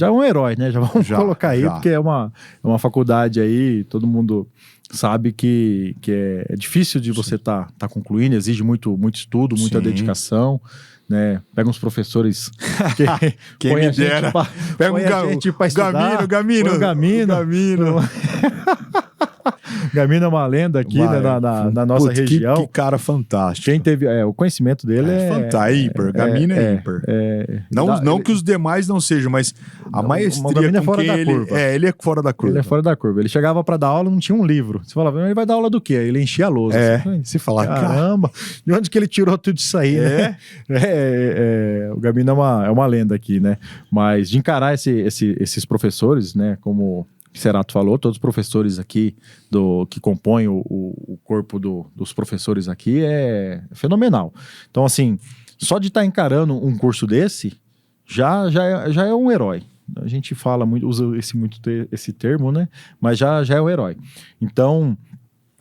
é um herói, né? Já vamos colocar aí, porque é uma faculdade aí, todo mundo sabe que é difícil de você tá concluindo, exige muito estudo, muita dedicação, né? Pega uns professores que põe a gente para estudar. Gamino. Gamino é uma lenda aqui, né, na nossa região. Que cara fantástico. Quem teve o conhecimento dele ímpar. Gamino é ímpar. Não que os demais não sejam, mas a maestria é fora da curva. Ele é fora da curva. Ele é fora da curva. Ele chegava para dar aula, não tinha um livro. Você falava, ele vai dar aula do quê? Ele enchia a lousa. Se falar, caramba, de onde que ele tirou tudo isso aí, né? O Gamino é uma lenda aqui, né? Mas de encarar esses professores, né, como o Cerato falou, todos os professores aqui que compõem o corpo dos professores aqui é fenomenal. Então, assim, só de estar encarando um curso desse, já é um herói. A gente fala muito, usa esse termo, né? Mas já é um herói. Então,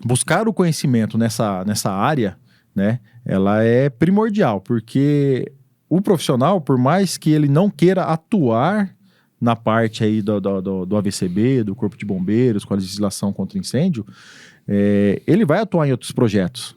buscar o conhecimento nessa área, né? Ela é primordial, porque o profissional, por mais que ele não queira atuar na parte aí do AVCB, do Corpo de Bombeiros, com a legislação contra incêndio, ele vai atuar em outros projetos.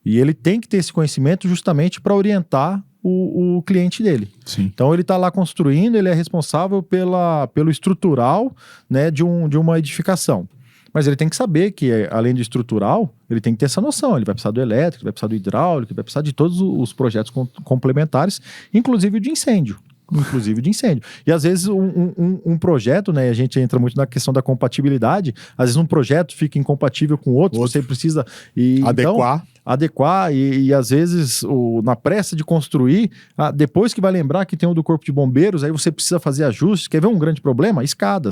E ele tem que ter esse conhecimento justamente para orientar o cliente dele. Sim. Então ele está lá construindo, ele é responsável pelo estrutural, né, de uma edificação. Mas ele tem que saber que, além do estrutural, ele tem que ter essa noção. Ele vai precisar do elétrico, vai precisar do hidráulico, vai precisar de todos os projetos complementares, inclusive o de incêndio. E às vezes um projeto, né, a gente entra muito na questão da compatibilidade, às vezes um projeto fica incompatível com outro. Você precisa adequar e às vezes na pressa de construir, depois que vai lembrar que tem o do Corpo de Bombeiros, aí você precisa fazer ajustes. Quer ver um grande problema? Escada.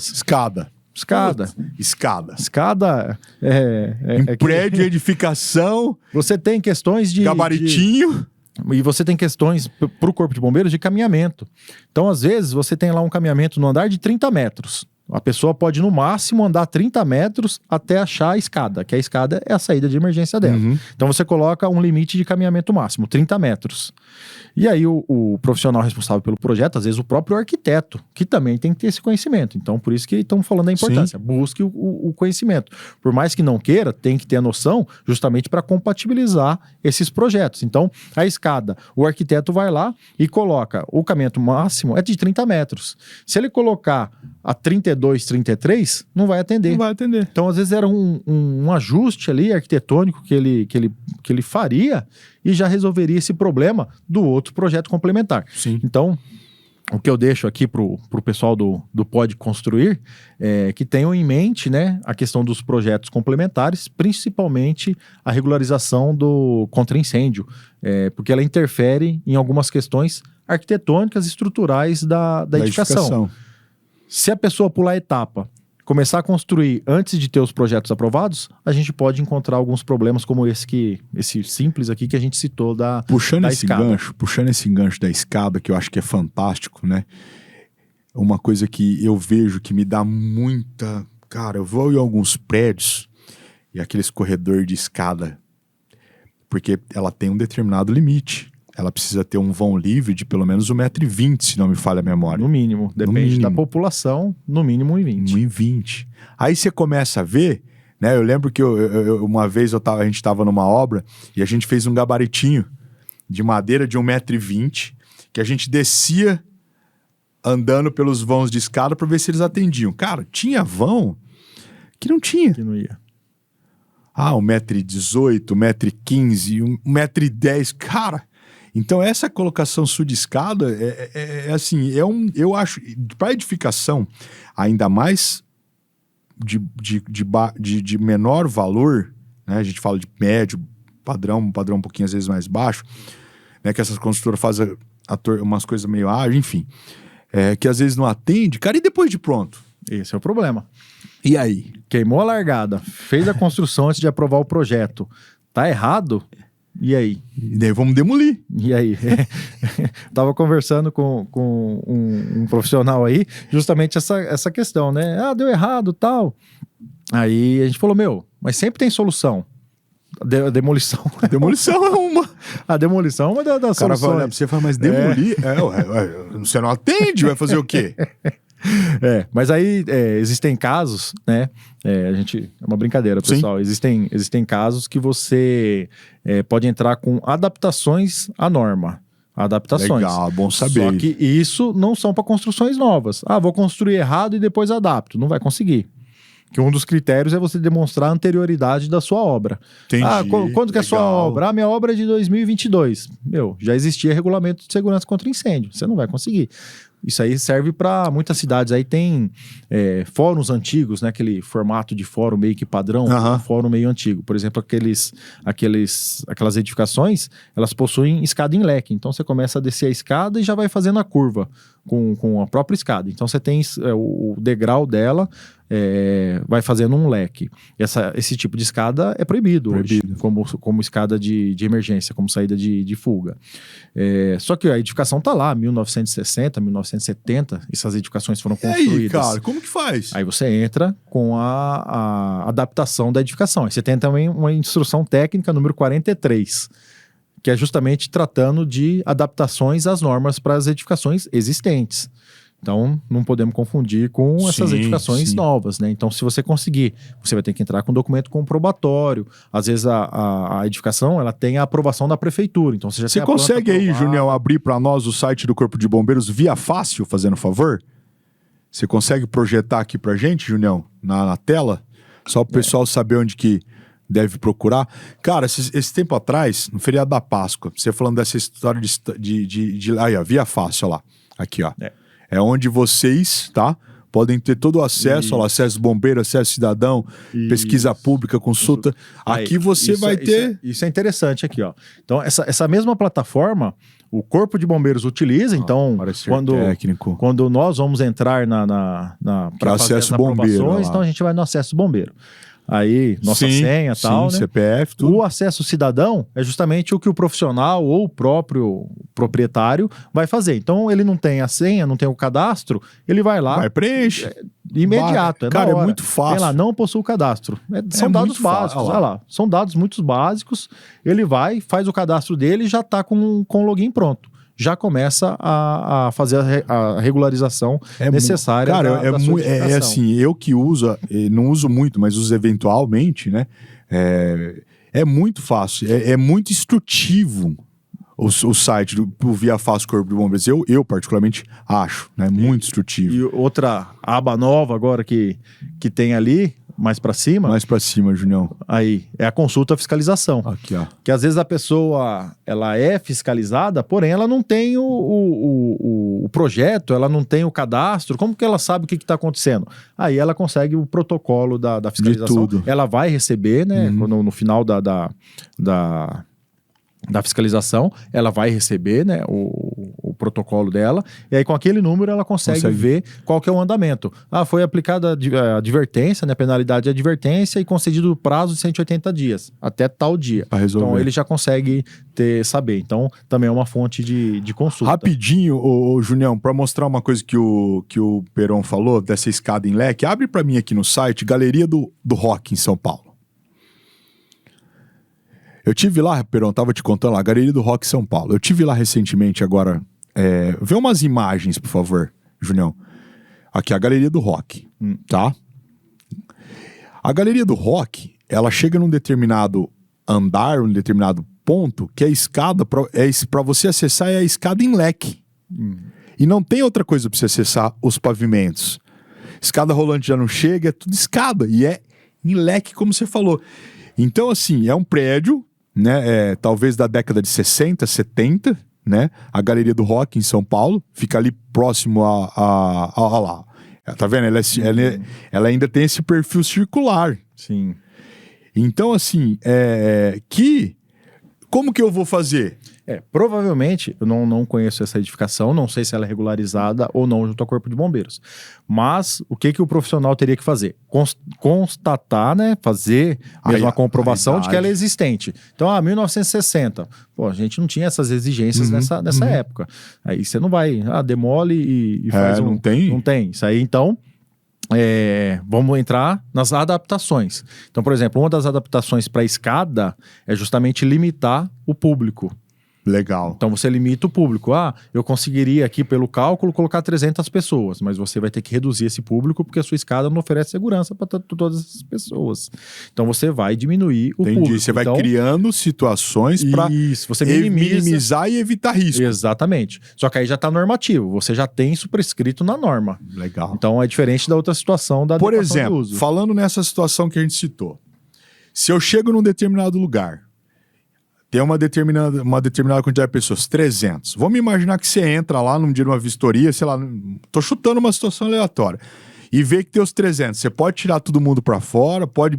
Em prédio, edificação. Você tem questões de gabaritinho. E você tem questões para o Corpo de Bombeiros de caminhamento. Então, às vezes, você tem lá um caminhamento no andar de 30 metros. A pessoa pode, no máximo, andar 30 metros até achar a escada, que a escada é a saída de emergência dela. Uhum. Então, você coloca um limite de caminhamento máximo, 30 metros. E aí, o profissional responsável pelo projeto, às vezes, o próprio arquiteto, que também tem que ter esse conhecimento. Então, por isso que estamos falando da importância. Sim. Busque o conhecimento. Por mais que não queira, tem que ter a noção justamente para compatibilizar esses projetos. Então, a escada, o arquiteto vai lá e coloca o caminhamento máximo é de 30 metros. Se ele colocar a 32, 33, não vai atender. Não vai atender. Então, às vezes, era um ajuste ali arquitetônico que ele faria e já resolveria esse problema do outro projeto complementar. Sim. Então, o que eu deixo aqui pro pessoal do Pode Construir é que tenham em mente, né, a questão dos projetos complementares, principalmente a regularização do contra-incêndio, porque ela interfere em algumas questões arquitetônicas e estruturais da edificação. Se a pessoa pular a etapa, começar a construir antes de ter os projetos aprovados, a gente pode encontrar alguns problemas como esse simples aqui que a gente citou da escada. Puxando esse gancho da escada, que eu acho que é fantástico, né? Uma coisa que eu vejo que me dá muita... Cara, eu vou em alguns prédios e aqueles corredores de escada, porque ela tem um determinado limite. Ela precisa ter um vão livre de pelo menos 1,20 m, se não me falha a memória. No mínimo. Depende da população, no mínimo 1,20 m. 1,20 m. Aí você começa a ver, né? Eu lembro que uma vez a gente estava numa obra e a gente fez um gabaritinho de madeira de 1,20 m, que a gente descia andando pelos vãos de escada para ver se eles atendiam. Cara, tinha vão que não tinha. Que não ia. 1,18 m, 1,15 m, 1,10 m. Cara... Então, essa colocação sul de escada assim, eu acho, para edificação, ainda mais de menor valor, né? A gente fala de médio, padrão um pouquinho às vezes mais baixo, né? Que essas construtoras fazem umas coisas meio ágeis, enfim, que às vezes não atende, cara, e depois de pronto? Esse é o problema. E aí? Queimou a largada, fez a construção antes de aprovar o projeto. Tá errado? E aí? E daí vamos demolir. E aí? Tava conversando com um profissional aí, justamente essa questão, né? Ah, deu errado, tal. Aí a gente falou, mas sempre tem solução. A demolição. A demolição é uma. A demolição é uma das soluções. O cara vai olhar pra você e falar, mas demolir? Você não atende, vai fazer o quê? Mas aí existem casos, né? É uma brincadeira, pessoal. Existem casos que você pode entrar com adaptações à norma. Adaptações. Legal, bom saber. Só que isso não são para construções novas. Ah, vou construir errado e depois adapto. Não vai conseguir. Que um dos critérios é você demonstrar a anterioridade da sua obra. Entendi. Ah, quando que é a sua obra? Ah, minha obra é de 2022. Já existia regulamento de segurança contra incêndio. Você não vai conseguir. Isso aí serve para muitas cidades. Aí tem fóruns antigos, né? Aquele formato de fórum meio que padrão, um fórum meio antigo. Por exemplo, aquelas edificações, elas possuem escada em leque. Então você começa a descer a escada e já vai fazendo a curva com a própria escada. Então você tem o degrau dela, vai fazendo um leque. Esse tipo de escada é proibido. Hoje, como escada de emergência, como saída de fuga. Só que a edificação está lá, 1960, 1970, essas edificações foram construídas. E aí, cara, como que faz? Aí você entra com a adaptação da edificação. Aí você tem também uma instrução técnica número 43, que é justamente tratando de adaptações às normas para as edificações existentes. Então, não podemos confundir com essas edificações novas, né? Então, se você conseguir, você vai ter que entrar com um documento comprobatório. Às vezes, a edificação, ela tem a aprovação da prefeitura. Então, você já tem a planta consegue aí, aprovada. Junião, abrir para nós o site do Corpo de Bombeiros via fácil, fazendo favor? Você consegue projetar aqui pra gente, Junião, na tela? Só pro pessoal saber onde que deve procurar. Cara, esse tempo atrás, no feriado da Páscoa, você falando dessa história de aí, ó, via fácil, ó lá. Aqui, ó. É onde vocês, tá? Podem ter todo o acesso, ó, acesso bombeiro, acesso cidadão, pesquisa pública, consulta. Aqui você vai ter... Isso é interessante aqui, ó. Então, essa mesma plataforma, o Corpo de Bombeiros utiliza, então, quando nós vamos entrar para fazer as aprovações, então a gente vai no acesso bombeiro. Aí, nossa senha e tal, né? CPF, tudo. O acesso cidadão é justamente o que o profissional ou o próprio proprietário vai fazer. Então, ele não tem a senha, não tem o cadastro, ele vai lá... Vai preencher. Imediato, Cara, é muito fácil. Tem lá, não possui o cadastro. São dados básicos, olha lá. São dados muito básicos. Ele vai, faz o cadastro dele e já está com o login pronto. Já começa a fazer a regularização necessária. Cara, da sua edificação. assim, eu que uso, não uso muito, mas uso eventualmente, né? É muito fácil, é muito instrutivo o site do Via Fácil Corpo de Bombeiros. Eu particularmente acho, né? Muito instrutivo. E outra aba nova agora que tem ali, mais para cima. Mais para cima, Junião. Aí, é a consulta fiscalização. Aqui, ó. Que às vezes a pessoa, ela é fiscalizada, porém ela não tem o projeto, ela não tem o cadastro. Como que ela sabe o que está acontecendo? Aí ela consegue o protocolo da fiscalização. De tudo. Ela vai receber, né, no final da fiscalização, ela vai receber, né, o protocolo dela, e aí com aquele número ela consegue ver qual que é o andamento. Ah, foi aplicada a advertência, né, penalidade de advertência e concedido o prazo de 180 dias, até tal dia. Então ele já consegue saber. Então também é uma fonte de consulta. Rapidinho, Junião, para mostrar uma coisa que o Peron falou, dessa escada em leque, abre para mim aqui no site, Galeria do Rock em São Paulo. Eu tive lá, Peron, tava te contando lá, Galeria do Rock São Paulo. Eu tive lá recentemente agora. Vê umas imagens, por favor, Junião. Aqui, a Galeria do Rock, tá? A Galeria do Rock, ela chega num determinado andar, um determinado ponto, que a escada, para você acessar, é a escada em leque. E não tem outra coisa para você acessar os pavimentos. Escada rolante já não chega, é tudo escada. E é em leque, como você falou. Então, assim, é um prédio né? Talvez da década de 60, 70, né? A Galeria do Rock em São Paulo, fica ali próximo a lá. Tá vendo? Ela ainda tem esse perfil circular. Sim. Então, assim, como que eu vou fazer? Provavelmente, eu não conheço essa edificação, não sei se ela é regularizada ou não junto ao Corpo de Bombeiros. Mas o que o profissional teria que fazer? Constatar, né? Fazer mesmo a comprovação de que ela é existente. Então, 1960. Pô, a gente não tinha essas exigências nessa época. Aí você não vai, demole e faz não tem? Não tem. Isso aí, então... vamos entrar nas adaptações. Então, por exemplo, uma das adaptações para a escada é justamente limitar o público. Legal. Então você limita o público. Eu conseguiria aqui pelo cálculo colocar 300 pessoas, mas você vai ter que reduzir esse público porque a sua escada não oferece segurança para todas essas pessoas. Então você vai diminuir o público. Você vai criando situações para minimizar e evitar risco. Exatamente. Só que aí já está normativo. Você já tem isso prescrito na norma. Legal. Então é diferente da outra situação da Por exemplo, falando nessa situação que a gente citou, se eu chego num determinado lugar, tem uma determinada quantidade de pessoas, 300. Vamos imaginar que você entra lá num dia de uma vistoria, sei lá, tô chutando uma situação aleatória, e vê que tem os 300. Você pode tirar todo mundo para fora, pode...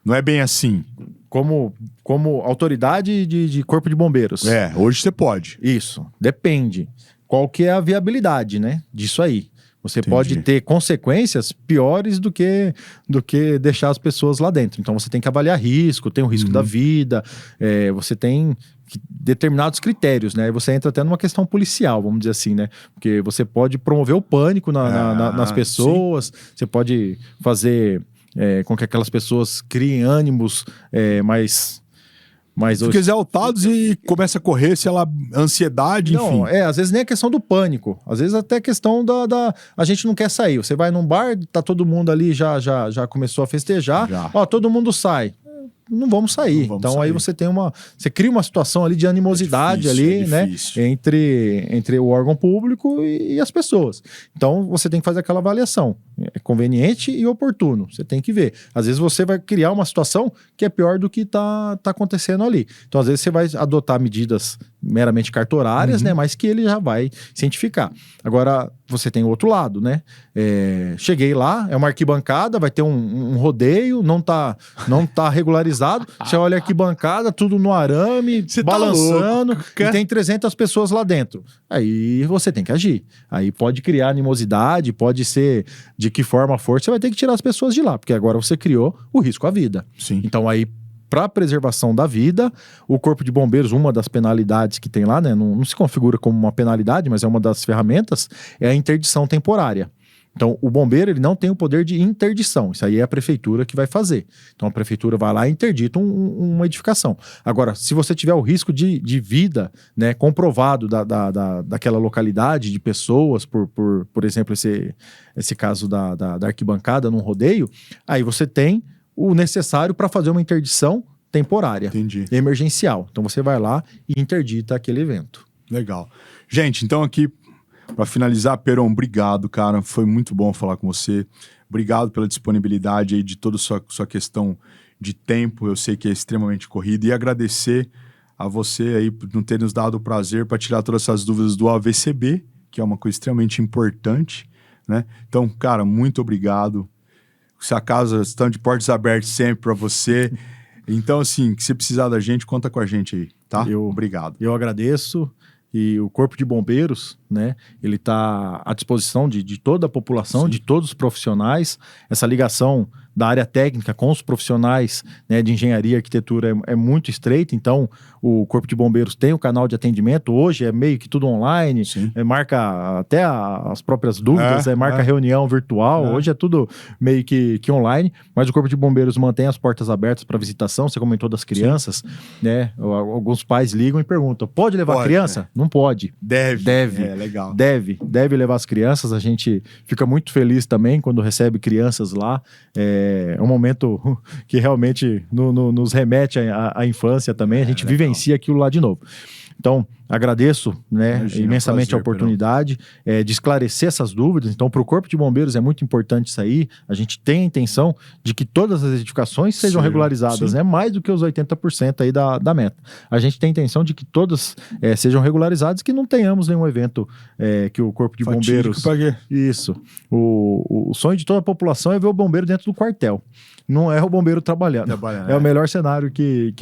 Não é bem assim. Como autoridade de Corpo de Bombeiros. Hoje você pode. Isso, depende. Qual que é a viabilidade, né, disso aí? Você pode ter consequências piores do que deixar as pessoas lá dentro. Então você tem que avaliar risco, tem o risco da vida, você tem determinados critérios, né? Você entra até numa questão policial, vamos dizer assim, né? Porque você pode promover o pânico nas pessoas, você pode fazer com que aquelas pessoas criem ânimos mais Fiquem exaltados e começa a correr, ansiedade, enfim. Às vezes nem a questão do pânico. Às vezes até a questão a gente não quer sair. Você vai num bar, tá todo mundo ali, já começou a festejar. Todo mundo sai. Não vamos sair. Então sair. Aí você cria uma situação ali de animosidade né? Entre o órgão público e as pessoas. Então você tem que fazer aquela avaliação. É conveniente e oportuno. Você tem que ver. Às vezes você vai criar uma situação que é pior do que tá acontecendo ali. Então às vezes você vai adotar medidas meramente cartorárias, né? Mas que ele já vai cientificar. Agora, você tem o outro lado, né? Cheguei lá, é uma arquibancada, vai ter um rodeio, não tá regularizado. Você olha a arquibancada, tudo no arame, balançando, e tem 300 pessoas lá dentro. Aí você tem que agir. Aí pode criar animosidade, pode ser de que forma for, você vai ter que tirar as pessoas de lá, porque agora você criou o risco à vida. Sim. Então aí, para preservação da vida, o Corpo de Bombeiros, uma das penalidades que tem lá, né, não se configura como uma penalidade, mas é uma das ferramentas, é a interdição temporária. Então, o bombeiro ele não tem o poder de interdição. Isso aí é a prefeitura que vai fazer. Então, a prefeitura vai lá e interdita uma edificação. Agora, se você tiver o risco de vida, né, comprovado daquela localidade, de pessoas, por exemplo, esse caso da arquibancada num rodeio, aí você tem o necessário para fazer uma interdição temporária, emergencial. Então, você vai lá e interdita aquele evento. Legal. Gente, então aqui... Para finalizar, Peron, obrigado, cara. Foi muito bom falar com você. Obrigado pela disponibilidade aí de toda a sua questão de tempo. Eu sei que é extremamente corrida. E agradecer a você aí por não ter nos dado o prazer para tirar todas essas dúvidas do AVCB, que é uma coisa extremamente importante, né? Então, cara, muito obrigado. Se a casa está de portas abertas sempre para você. Então, assim, que você precisar da gente, conta com a gente aí, tá? Obrigado. Eu agradeço. E o Corpo de Bombeiros, né, ele está à disposição de toda a população, sim, de todos os profissionais. Essa ligação da área técnica com os profissionais, né, de engenharia e arquitetura é muito estreita. Então, o Corpo de Bombeiros tem o canal de atendimento. Hoje é meio que tudo online, marca até as próprias dúvidas, marca reunião virtual. Hoje é tudo meio que online, mas o Corpo de Bombeiros mantém as portas abertas para visitação. Você comentou das crianças, né? Alguns pais ligam e perguntam, pode levar criança? Não pode. Deve. Legal. Deve levar as crianças. A gente fica muito feliz também quando recebe crianças lá. É um momento que realmente nos remete à infância também. A gente vivencia aquilo lá de novo. Então, agradeço, né, Imagina, imensamente prazer, a oportunidade de esclarecer essas dúvidas. Então, para o Corpo de Bombeiros é muito importante isso aí. A gente tem a intenção de que todas as edificações sejam regularizadas, né? Mais do que os 80% aí da meta. A gente tem a intenção de que todas sejam regularizadas e que não tenhamos nenhum evento que o Corpo de Bombeiros... Isso. O sonho de toda a população é ver o bombeiro dentro do quartel. Não é o bombeiro trabalhando. É o melhor cenário que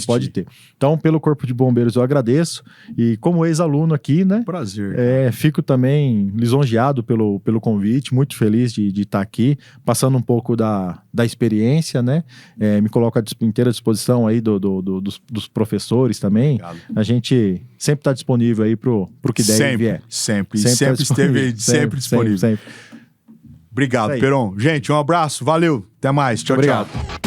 pode ter. Então, pelo Corpo de Bombeiros, eu agradeço. E como ex-aluno aqui, né? Prazer. Fico também lisonjeado pelo convite, muito feliz de estar aqui, passando um pouco da experiência, né? Me coloco à inteira disposição aí dos professores também. Obrigado. A gente sempre está disponível aí pro que der e vier. Sempre esteve disponível. Sempre. Obrigado, Peron. Gente, um abraço, valeu, até mais, tchau, Obrigado. Tchau.